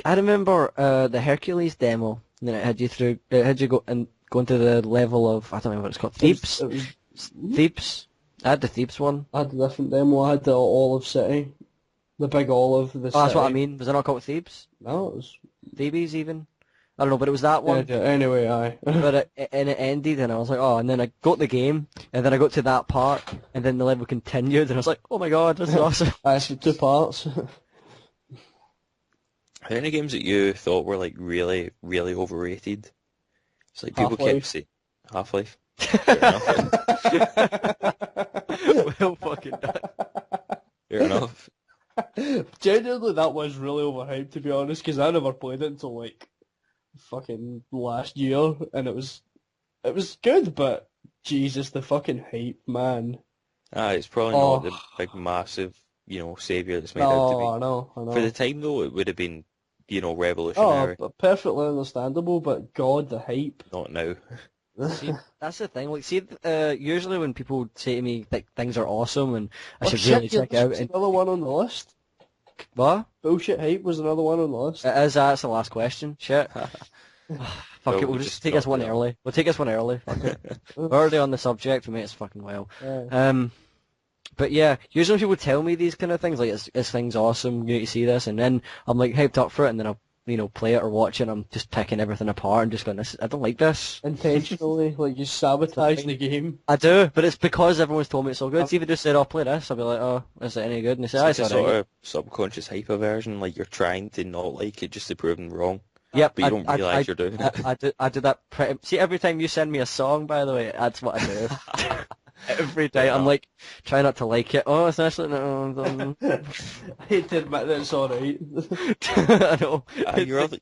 I remember the Hercules demo. And then it had you through. It had you go into the level of, I don't remember what it's called. Thebes. It was. Thebes. I had the Thebes one. I had a different demo. I had the Olive City, the big olive, the Oh, that's what I city. mean. Was it not called Thebes? No, it was. Thebes even? I don't know, but it was that one. Yeah, anyway, aye. But and it ended, and I was like, oh, and then I got the game, and then I got to that part, and then the level continued, and I was like, oh my god, this is awesome. That's 2 parts. Are there any games that you thought were like really, really overrated? It's like people kept Half-Life. saying Half-Life. Fair enough. Well fucking done. Fair enough. Genuinely, that was really overhyped, to be honest, because I never played it until like fucking last year, and it was good, but Jesus, the fucking hype, man. It's probably Oh. not the big massive, savior that's made out to No, be. I know. For the time though, it would have been, Oh, revolutionary. perfectly understandable, but God, the hype. Not now. See, that's the thing. Like, see, usually when people say to me that things are awesome and I Oh, should shit, really yeah, check this out, was and another one on the list. what? Bullshit hype was another one on the list. It is. That's the last question. Shit. Fuck Well, it. We'll we'll just just take us drop one it on. early. We'll take us one early. Fuck it. We're already on the subject. We may as fucking well. Aye. But yeah, usually when people tell me these kind of things, like, is things awesome, you need to see this, and then I'm like hyped up for it, and then I'll, play it or watch it, and I'm just picking everything apart and just going, I don't like this. Intentionally, like you sabotage the game. I do, but it's because everyone's told me it's so good. See, if they just said, "Oh, play this," I'll be like, "Oh, is it any good?" And they say, "Oh, It's it's like a alright." sort of subconscious hyper-version, like you're trying to not like it just to prove them wrong. Yep, But you don't realise you're doing it. I do that pretty. See, every time you send me a song, by the way, that's what I do. Every time I'm like, try not to like it. Oh, it's actually no. I hate to admit that it's alright. I know.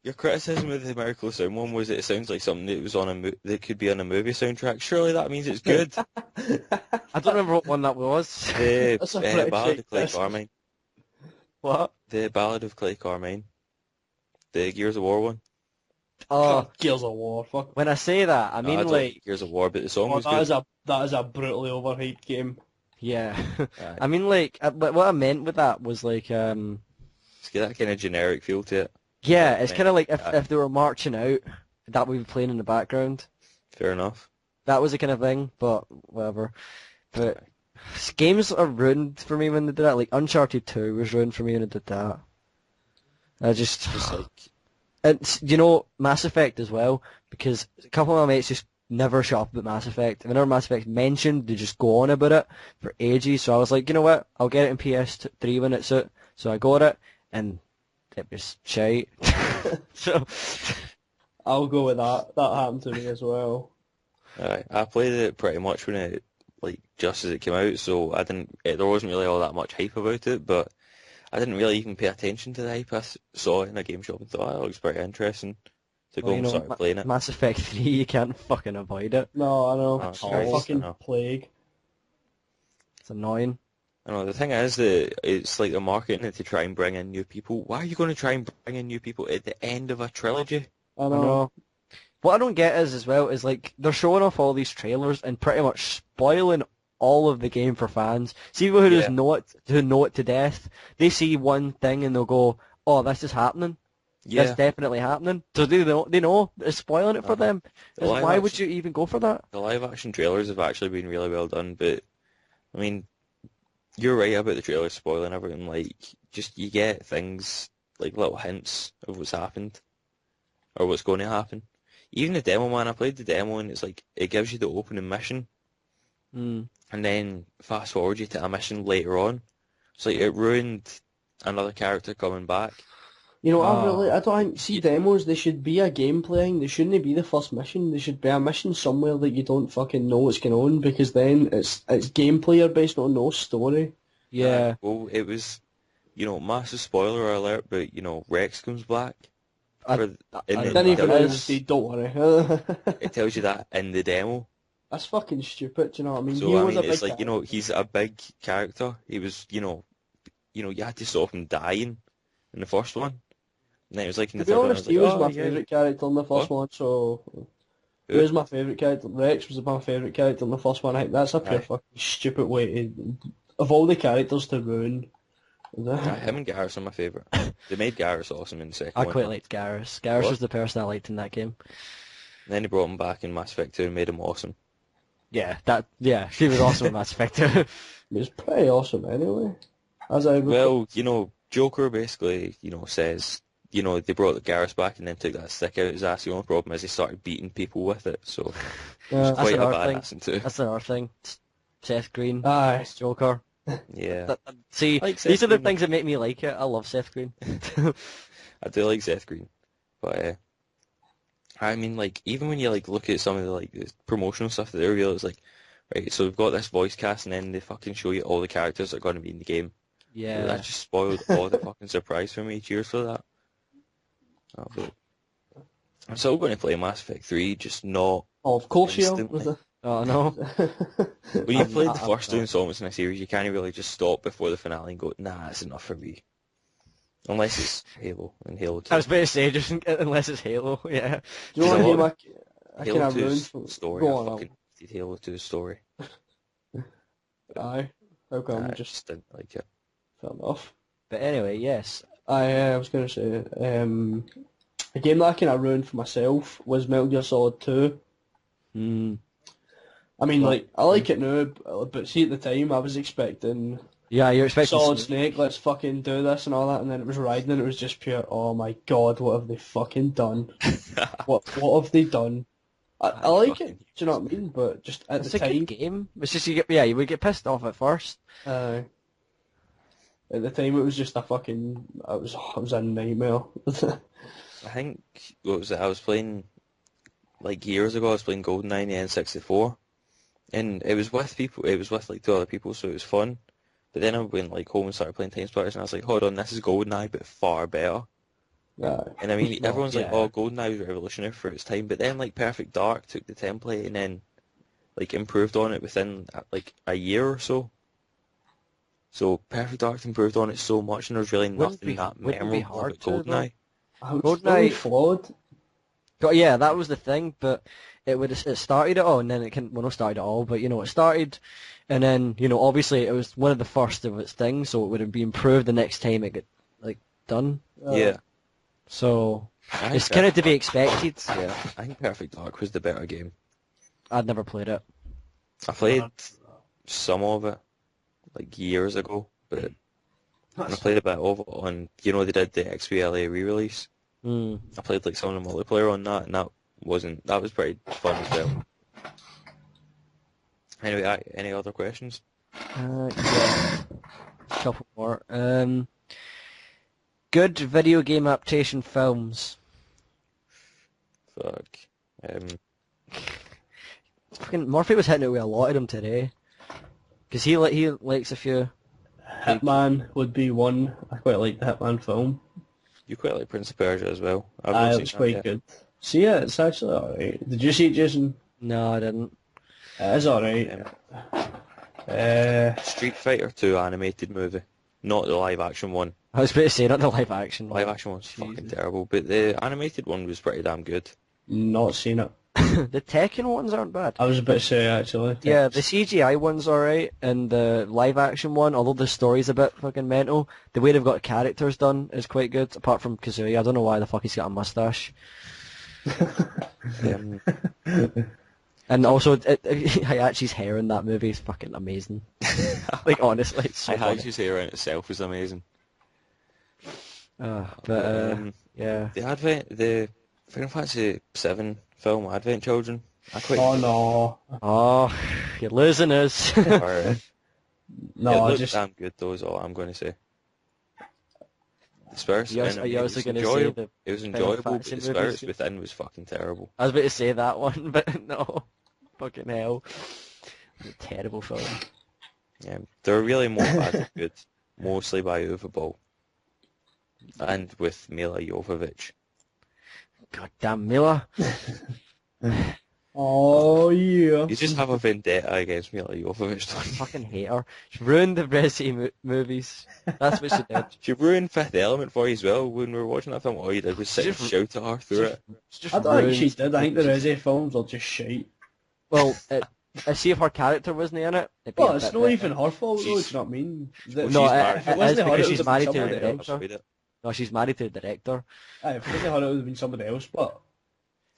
Your criticism of the Miracle Sound one was that it sounds like something that was on that could be on a movie soundtrack. Surely that means it's good. I don't remember what one that was. The That's a pretty Ballad fake of Clay disc. Carmine. What? The Ballad of Clay Carmine. The Gears of War one. Oh, Gears of War, fuck. when I say that, I No, mean don't like, Gears of War, but the song Oh, was good. that is a brutally overhyped game. yeah. Aye. I mean like, but what I meant with that was like, It's got that kind of generic feel to it. yeah, it's kind of like Aye. if they were marching out, that would be playing in the background. Fair enough. That was the kind of thing, but whatever. But games are ruined for me when they do that. Like Uncharted 2 was ruined for me when they did that. I just, Just like, it's, Mass Effect as well, because a couple of my mates just never shut up about Mass Effect. Whenever Mass Effect mentioned, they just go on about it for ages. So I was like, you know what? I'll get it in PS3 when it's out. So I got it, and it was shite. So I'll go with that. That happened to me as well. I played it pretty much when it, like, just as it came out, so there wasn't really all that much hype about it, but I didn't really even pay attention to the hype. I saw it in a game shop and thought, oh, it looks pretty interesting. To go well, and start playing it. Mass Effect 3, you can't fucking avoid it. No, I know. Oh, It's Christ, a fucking I know. plague. It's annoying. I know, the thing is that it's like they're marketing it to try and bring in new people. Why are you going to try and bring in new people at the end of a trilogy? I I know. know. What I don't get is, as well, is like they're showing off all these trailers and pretty much spoiling all of the game for fans. See people who Yeah. just know it to death. They see one thing and they'll go, "Oh, this is happening. Yeah. That's definitely happening." So they know it's spoiling it for them. The live Why would action- you even go for that? The live action trailers have actually been really well done, but I mean, you're right about the trailers spoiling everything. Like, just you get things like little hints of what's happened or what's going to happen. Even the demo, man, I played the demo and it's like it gives you the opening mission Mm. and then fast forward you to a mission later on. It's like it ruined another character coming back. You know, Oh. I don't think, see demos, they should be a gameplay thing. They shouldn't be the first mission. They should be a mission somewhere that you don't fucking know what's going on, because then it's gameplay based on no story. Yeah. Well, it was, massive spoiler alert, but Rex comes back. I, For I in don't Didn't know even what know it it was is. dead, don't worry. it tells you that in the demo. That's fucking stupid, do you know what I mean? He So I was mean, a it's big like, character. he's a big character. He was, you had to stop him dying in the first one. And then it was like in To the be third one, I honest, was he like, was oh my yeah, favourite character in the first what? one, so he Who? was my favourite character. Rex was my favourite character in the first one. I think that's a pure Aye. fucking stupid way to, of all the characters to ruin. Him and Garrus are my favourite. They made Garrus awesome in the second I one quite though. liked Garrus. Garrus What? was the person I liked in that game. And then they brought him back in Mass Effect 2 and made him awesome. Yeah, he was awesome in Mass Effect 2. It was pretty awesome anyway. As I recall. Well, Joker basically, says, they brought the Garrus back and then took that stick out his ass. The only problem is he started beating people with it, so he was Yeah. That's quite a another thing. badass in 2. That's another thing. Seth Green Aye. as Joker. Yeah. See, I like these Seth are the Green. things that make me like it. I love Seth Green. I do like Seth Green, but I mean, like, even when you look at some of the promotional stuff that they reveal, it's like, right, so we've got this voice cast, and then they fucking show you all the characters that are going to be in the game. Yeah. That just spoiled all the fucking surprise for me. Cheers for that. But I'm still going to play Mass Effect 3, just not Oh, of course you instantly. are. Oh no. When you've played the I'm first two not. installments in a series, you can't really just stop before the finale and go, nah, that's enough for me. Unless it's Halo and Halo 2. I was about to say, just unless it's Halo, yeah. Do you know There's a what lot game I can Halo have 2's ruined for? story, Go I on, fucking hated Halo 2's story. aye. How come? I Just just didn't like it. fair enough. But anyway, yes. I was going to say, a game that I kind of ruined for myself was Metal Gear Solid 2. Mm. I mean, Well, like, I like it now, but see, at the time, I was expecting Yeah, you're expecting Solid Snake, let's fucking do this and all that, and then it was Raiden, and it was just pure, oh my god, what have they fucking done? What have they done? I like it, do you know what I mean? But just at It's the a good time, game. It's just you would get pissed off at first. at the time, it was just a fucking, it was a nightmare. I think, what was it, I was playing, years ago, I was playing GoldenEye in the N64, and it was with people, it was with, two other people, so it was fun. But then I went, home and started playing Time Splitters, and I was like, hold on, this is GoldenEye, but far better. And I mean, Well, everyone's like, yeah. oh, GoldenEye was revolutionary for its time, but then, Perfect Dark took the template and then, improved on it within, a year or so. So Perfect Dark improved on it so much, and there's really nothing that wouldn't be memorable hard about to, though. GoldenEye. it was really GoldenEye- flawed. But yeah, that was the thing. But it started it all, and then not started it all, but it started, and then obviously it was one of the first of its things, so it would have been improved the next time it got done. Yeah. So I think it's kind of to be Perfect expected. Dark- Yeah, I think Perfect Dark was the better game. I'd never played it. I played some of it, years ago, but I played a bit of it on, they did the XBLA re-release. Mm. I played some of the multiplayer on that, and that was pretty fun as well. Anyway, any other questions? Yeah, a couple more. Good video game adaptation films. Fuck. Fucking Murphy was hitting it with a lot of them today, because he likes a few. Hitman would be one. I quite like the Hitman film. You quite like Prince of Persia as well. I've not It seen was that quite yet. good. See it, it's actually alright. Did you see it, Jason? No, I didn't. It is alright. Street Fighter 2 animated movie, not the live action one. I was about to say not the live action one. Live action one's fucking terrible, but the animated one was pretty damn good. Not seen it. The Tekken ones aren't bad. I was about to say, actually. Yeah, the CGI one's alright, and the live action one, although the story's a bit fucking mental, the way they've got characters done is quite good, apart from Kazuya. I don't know why the fuck he's got a mustache. Um, And also, Hayachi's hair in that movie is fucking amazing. Honestly, it's so funny. Hayachi's hair in itself was amazing. Yeah. The Final Fantasy VII film Advent Children, I quite Oh no. Oh, you're losing us. or, No, it I looked just... damn good though is all I'm going to say. The spirits You're in it, also it was going to say enjoyable. the It was Final enjoyable, but Fantasy the spirits movies. within was fucking terrible. I was about to say that one, but no. Fucking hell. It's a terrible film. Yeah, they're really more bad than good, mostly by Uwe Boll and with Mila Jovovich. God damn Mila. Oh yeah. You just have a vendetta against me like Jovovich. Fucking hate her. She ruined the Resident movies. That's what she did. She ruined Fifth Element for you as well. When we were watching that film, all you did was sit and just- shout at her through it. She just I don't think she ruined did. I think the Resi films are just shite. Well, I see if her character wasn't in it. It'd be Well, a it's bit not better. even her fault, though. Do you She's- know what I mean? Well, No, she's it, married. If it it is wasn't her, it because would she's have been married to the somebody else. director. No, she's married to the director. Aye, if it wasn't her, it would have been somebody else. But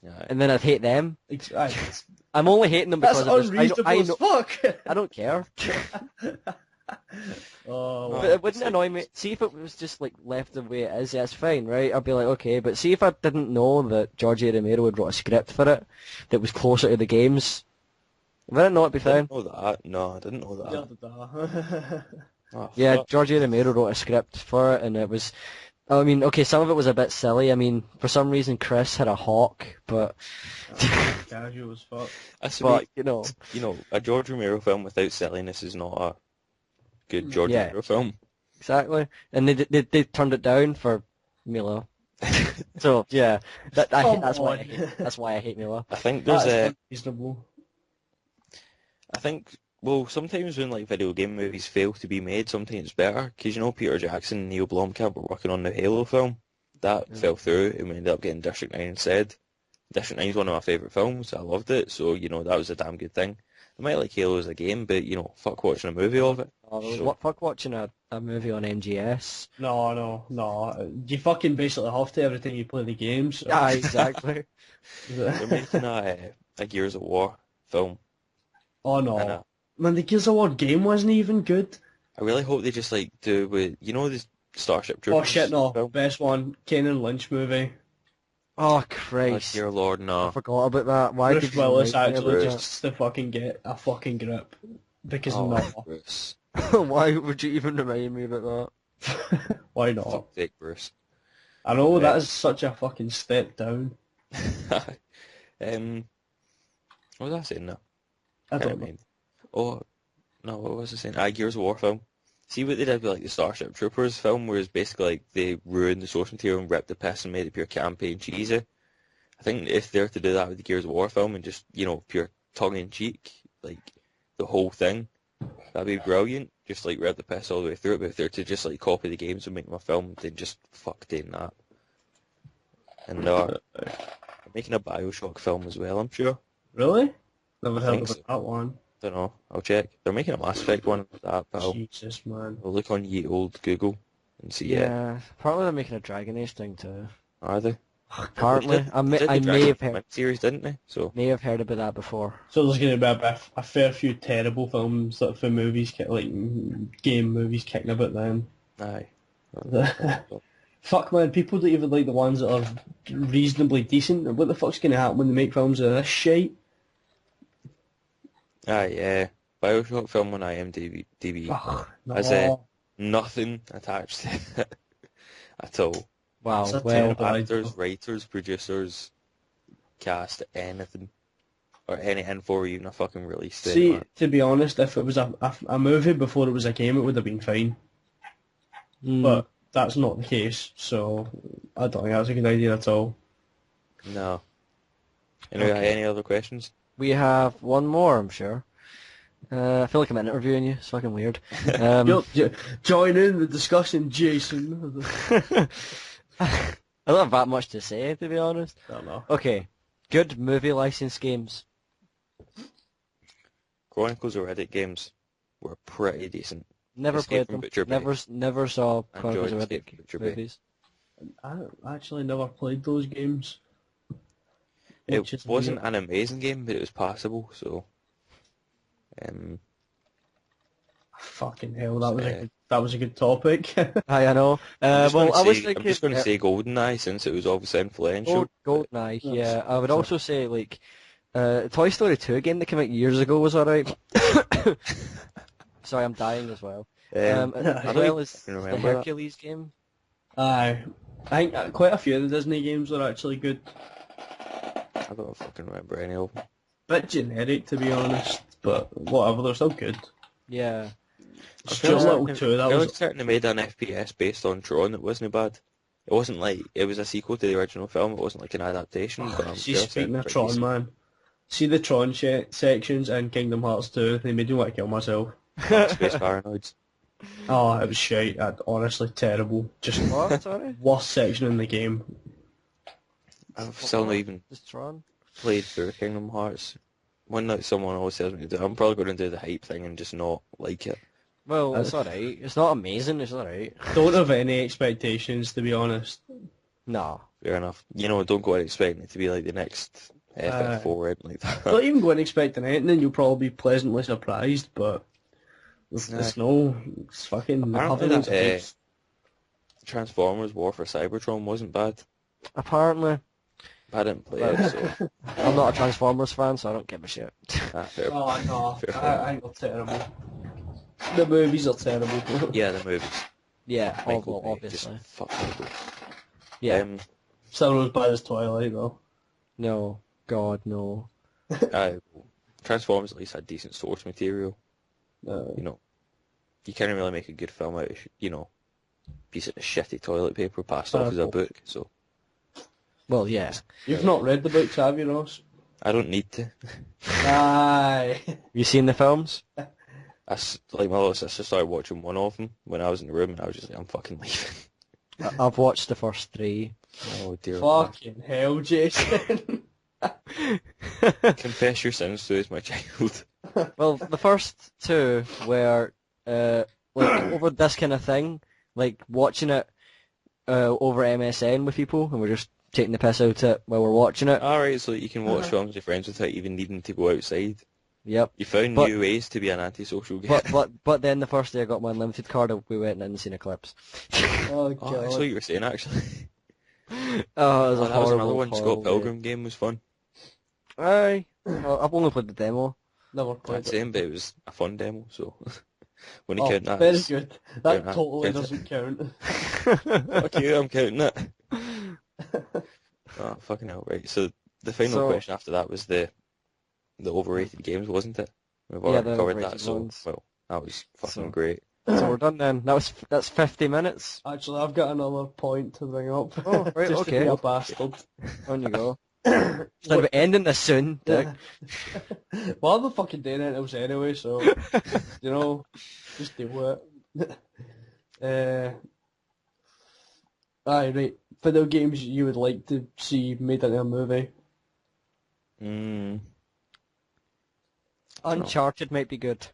Yeah. And then I'd hate them. aye, I'm only hating them that's because of this. unreasonable I as know, fuck. I don't care. Oh, But it wouldn't annoy me. See if it was just like left the way it is, that's fine, right? I'd be like, okay. But see if I didn't know that George A. Romero had wrote a script for it that was closer to the games. If I didn't know, it'd be I fine. didn't know that. No, I didn't know that. Oh, Yeah, fuck. George A. Romero wrote a script for it, and it was. I mean, okay, some of it was a bit silly. I mean, for some reason, Chris had a hawk, but Casual as fuck. That's but what a George Romero film without silliness is not a good George Yeah. Romero film. exactly. And they turned it down for Milo. So yeah, that's why I hate, that's why I hate Milo. I think there's That's unreasonable. I think, well, sometimes when like video game movies fail to be made, sometimes it's better. Because Peter Jackson and Neil Blomkamp were working on the Halo film. That fell through, and we ended up getting District 9 instead. District 9 is one of my favourite films. I loved it, so, that was a damn good thing. I might like Halo as a game, but, fuck watching a movie of it. Fuck watching a movie on MGS. No. You fucking basically have to every time you play the games. So. Yeah, exactly. They're making a Gears of War film. Oh And, no. Man, the Gears of War game wasn't even good. I really hope they just do with, the Starship Troopers Oh shit, no. film? Best one. Ken and Lynch movie. Oh Oh, Christ! dear Lord, I no. forgot about that. Why Bruce did you Willis remind me actually about just to fucking get a fucking grip. Because Oh, no. Bruce. that? Why would you even remind me about Why not? Fuck sake, Bruce. I know Yeah. that is such a fucking step down. What was I saying now? I Can't don't know. remember. Oh, no, what was I saying? Gears of War film. See what they did with the Starship Troopers film, where it's basically they ruined the source material and ripped the piss and made it pure campy and cheesy. I think if they're to do that with the Gears of War film and just, pure tongue-in-cheek, the whole thing, that'd be brilliant. Just, rip the piss all the way through it, but if they're to just, copy the games and make them a film, then just fuck doing that. And they're making a Bioshock film as well, I'm sure. Really? Never heard think of so. that one. Don't know. I'll check. They're making a Mass Effect one with that, but Jesus, man. I'll look on ye old Google and see it? it. Yeah, apparently they're making a Dragon Age thing too. Are they? Apparently, I They did the may Dragon have heard series, didn't they? So may have heard about that before. So there's going to be a fair few terrible films that for movies, game movies kicking about then. aye. Fuck man, people don't even like the ones that are reasonably decent. What the fuck's going to happen when they make films of this shit? Aye, yeah. Bioshock film on IMDb Ugh, no. has nothing attached to it at all. Wow. It's a Well, terrible idea. Actors, writers, producers, cast, anything. Or any info or even a fucking release date. See, man. to be honest, if it was a movie before it was a game, it would have been fine. But that's not the case, so I don't think that's a good idea at all. No. Anyway, Okay. any other questions? we have one more, I'm sure. I feel like I'm interviewing you. It's fucking weird. Join in the discussion, Jason. I don't have that much to say, to be honest. I don't know. Okay, good movie license games. Chronicles of Reddit games were pretty decent. Never Escape played from them. Butcher Bay. Never saw I Chronicles enjoyed of Escape from Riddick Butcher Bay. movies. I actually never played those games. Which It is wasn't weird. an amazing game, but it was passable, so... Fucking hell, that was a good topic. I know. I'm thinking just going to say GoldenEye, since it was obviously influential. GoldenEye. That's- Yeah, I would also say Toy Story 2 game that came out years ago was alright. Sorry, I'm dying as well. As I well don't as even the remember that. Hercules game. Aye. I think quite a few of the Disney games are actually good. I don't fucking remember any of them. Bit generic, to be honest, but whatever, they're still good. Yeah. Stuart Little 2, that I was... certainly made an FPS based on Tron that wasn't bad. It wasn't like it was a sequel to the original film. It wasn't like an adaptation. But I'm See, fairly speaking certain of it's Tron, decent. man. See the Tron sections in Kingdom Hearts 2, they made me want to kill myself. Space Paranoids. Oh, it was shite. Honestly, terrible. Just What? Sorry? worst section in the game. I've still not even Just Tron? played through Kingdom Hearts. One that someone always tells me to do. I'm probably going to do the hype thing and just not like it. Well, I it's alright. It's not amazing, it's alright. don't have any expectations, to be honest. No. Fair enough. Don't go out expecting it to be like the next FF4 or anything like that. Not even going expecting anything, you'll probably be pleasantly surprised, but it's fucking Apparently everything's that a hype. Transformers War for Cybertron wasn't bad. Apparently. I didn't play it, so I'm not a Transformers fan, so I don't give a shit. fair. Oh no, Fair I think they're terrible. The movies are terrible. Yeah, the movies. Yeah, Michael Bay, obviously. just fuck Michael. Yeah. Still as bad as Twilight though. No. God, no. Transformers at least had decent source material. No. You can't really make a good film out of piece of shitty toilet paper passed off as a book. So Well, yeah. You've not read the books, have you, Ross? I don't need to. Aye. You seen the films? Like my little sister started watching one of them when I was in the room, and I was just like, I'm fucking leaving. I've watched the first 3. Oh dear. Fucking hell, Jason. Confess your sins to us, my child. Well, the first 2 were like over this kind of thing, like watching it over MSN with people, and we're just taking the piss out of it while we're watching it. Alright, so you can watch films with your friends without even needing to go outside. Yep. You found new ways to be an antisocial guy. But then the first day I got my unlimited card, we went in and seen Eclipse. Oh, Oh, that's God. what you were saying, actually. Oh, it was a That was another horrible, one. Scott horrible day. Pilgrim game was fun. Aye. Well, I've only played the demo. Never played That's it. same, but it was a fun demo, so when you Oh, count that, very it's- good. That that totally counts. doesn't count. fuck you, I'm counting it. Oh, fucking hell, right. So the final question after that was the overrated games, wasn't it? We've Yeah, already the covered that, overrated so ones. well, that was fucking So- great. So we're done then. That's 50 minutes. Actually, I've got another point to bring up. Oh, right, Just okay. to be a bastard. On you go. Instead of ending this soon, Dick. Well, I'm not fucking doing anything else anyway, so, just deal with it. Aye, right. Video games you would like to see made into a movie. Uncharted might be good.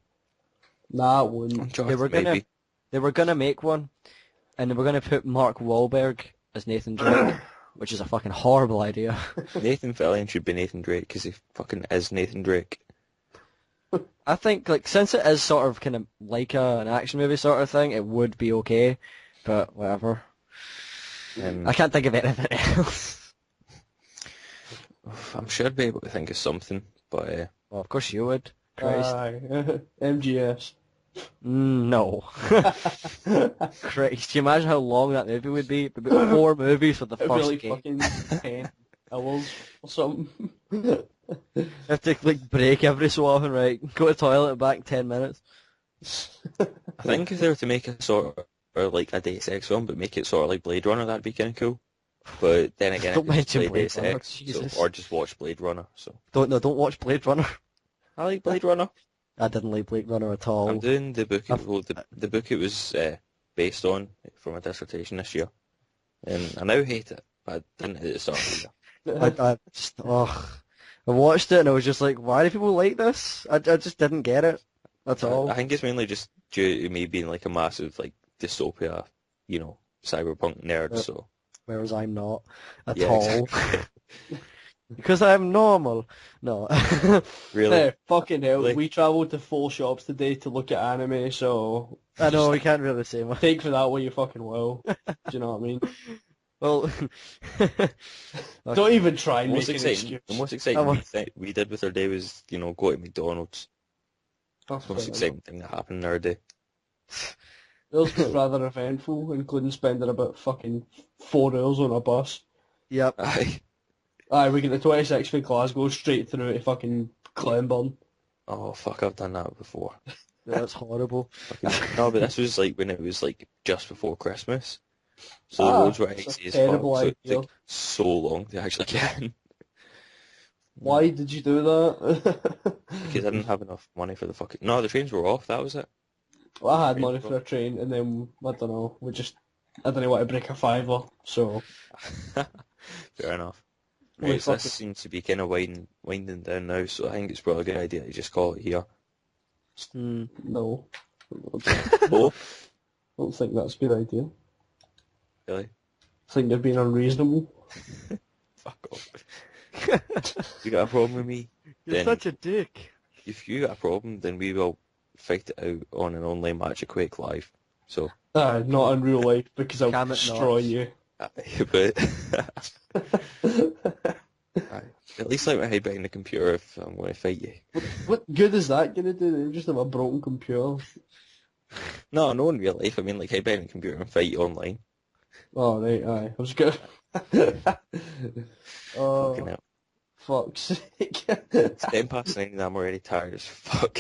Nah, it wouldn't. Uncharted, They were gonna make one, and they were gonna put Mark Wahlberg as Nathan Drake, which is a fucking horrible idea. Nathan Fillion should be Nathan Drake because he fucking is Nathan Drake. I think, like, since it is sort of kind of like an action movie sort of thing, it would be okay, but whatever. I can't think of anything else. I'm sure I'd be able to think of something, but Well, of course you would. Christ. Aye. MGS. No. Christ, can you imagine how long that movie would be? It'd be 4 movies for the It'd be first like game. fucking 10 hours or something. You have to, like, break every so often, right? Go to the toilet and back 10 minutes. I think if they were to make a sort of, or like a Deus Ex film, but make it sort of like Blade Runner, that'd be kind of cool. But then again, Don't I could just mention play Blade Deus Runner, Ex, Jesus. or just watch Blade Runner. So Don't watch Blade Runner. I like Blade Runner. I didn't like Blade Runner at all. I'm doing the book. I've- Well, the book it was based on for my dissertation this year, and I now hate it. But I didn't hate it at the start of the year. I just, I watched it and I was just like, why do people like this? I just didn't get it. That's all. I think it's mainly just due to me being like a massive like dystopia, cyberpunk nerd. So Whereas I'm not at yeah, all. exactly. Because I'm normal. No. Really, Hey, fucking hell, Really? we travelled to 4 shops today to look at anime, so I know, we can't really say much. take for that what you fucking will. Do you know what I mean? Well, Don't even try and the make most an exciting, excuse. the most exciting thing we did with our day was go to McDonald's. That's The most fair exciting thing that happened in our day. enough. It was rather eventful, including spending about fucking 4 hours on a bus. yep. Aye. Aye, we get the 26th for Glasgow straight through to fucking Glenburn. Oh fuck, I've done that before. That's horrible. No, but this was like when it was like just before Christmas. So the roads were It's a icy as fuck, terrible so it idea. took so long to actually get in. Why did you do that? Because I didn't have enough money for the fucking... No, the trains were off, that was it. Well, I had Trains money were for a train, and then, I don't know, I didn't want to break a fiver, so off. Fair enough. we Right, so this fucking, seems to be kind of winding down now, so I think it's probably a good idea to just call it here. Hmm. no. Oh, I don't think that's a good idea. really? I think you're being unreasonable. Fuck off. You got a problem with me? You're Then such a dick. if you got a problem, then we will fight it out on an online match of Quake Live. So, Not in real life, because I'll Can it destroy not? you. but at least let me hide behind the computer if I'm going to fight you. What good is that going to do? You just have a broken computer. No, no in real life. I mean, like hide behind the computer and fight you online. Oh, right, aye. I was good. Fucking Oh, hell. fuck's sake. It's 10 past 9 and I'm already tired as fuck.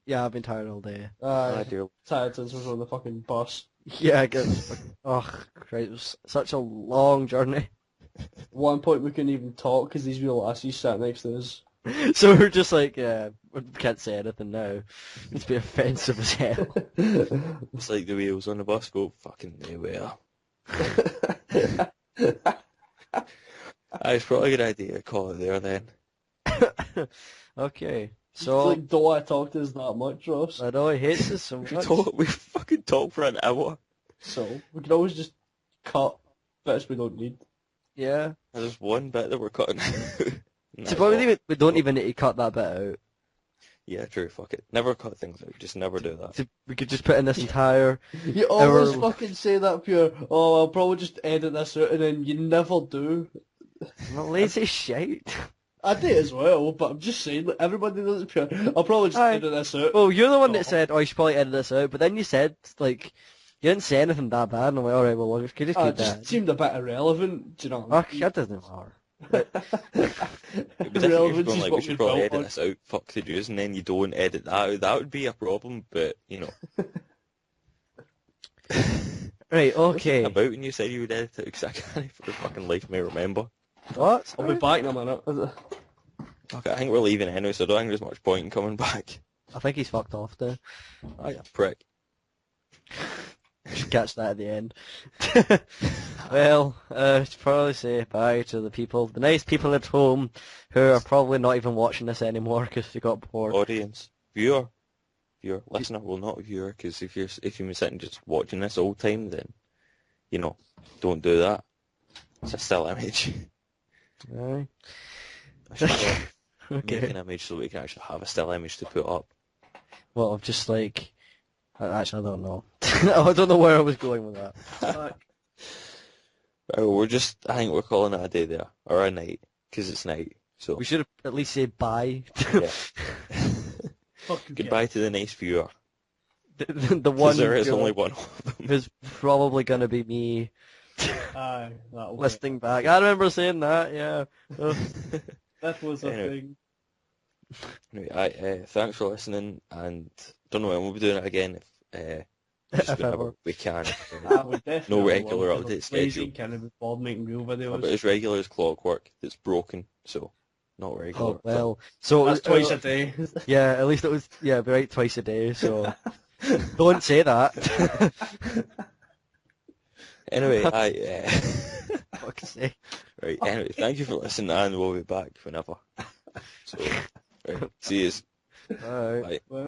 Yeah, I've been tired all day. Ah, Aye. dear. Tired since I was on the fucking bus. Yeah, I guess. Oh, Christ, it was such a long journey. At one point we couldn't even talk because these real lassies sat next to us. So we're just like, yeah, we can't say anything now. It's be offensive as hell. It's like the wheels on the bus go fucking nowhere. It's probably a good idea to call it there then. Okay, So, so like, don't want to talk to us that much, Ross. I know he hates us so much. We fucking talk for an hour. So, we can always just cut bits we don't need. Yeah. There's one bit that we're cutting out. And So that's probably all. we don't even need to cut that bit out. Yeah, true, fuck it. Never cut things out, just never do that. So we could just put in this entire... You always Our- fucking say that, Pure. Oh, I'll probably just edit this out, and then you never do. I'm a lazy shite. I do as well, but I'm just saying, like, everybody does it, Pure. I'll probably just Aye. edit this out. Well, you're the one Oh. that said, oh, you should probably edit this out, but then you said, like, you didn't say anything that bad, and I'm like, alright, well, we could just It keep just that. seemed a bit irrelevant, do you know? Oh, that doesn't matter. But then you're Irrelevance going is like, what we should we're probably built edit on. this out, fuck the news, and then you don't edit that out. That would be a problem, but, you know. Right, What's it okay. about when you said you would edit it? Because I can't for the fucking life of me remember. What? I'll be back in a minute. Fuck it, I think we're leaving anyway, so I don't think there's much point in coming back. I think he's fucked off now. Oh yeah, prick. Should catch that at the end. Well, should probably say bye to the people, the nice people at home who are probably not even watching this anymore because they got bored. Audience, viewer, listener, well not viewer, because if you've been sitting just watching this all the time, then, you know, don't do that. It's a still image. Aye. I should make Okay. an image so we can actually have a still image to put up. Well, I'm just like, actually, I don't know. I don't know where I was going with that. Right, well, I think we're calling it a day there, or a night, because it's night, so. We should at least say bye. Yeah. Fucking Goodbye to the nice viewer, The because one there is viewer only one of them. who's probably going to be me Aye, that'll listening back. I remember saying that, yeah. That was a Anyway. thing. Anyway, thanks for listening, and don't know when we'll be doing it again, just If whenever ever. we can. I would definitely No regular love to update have a lazy schedule. kind of involved making real videos. But as regular as clockwork, that's broken, so not regular. Oh, well. So, That's twice a day. yeah, at least it was, yeah, be right twice a day, so don't say that. Anyway, Fuck's sake. right, anyway, thank you for listening, and we'll be back whenever. So, right, see you. Bye. Bye.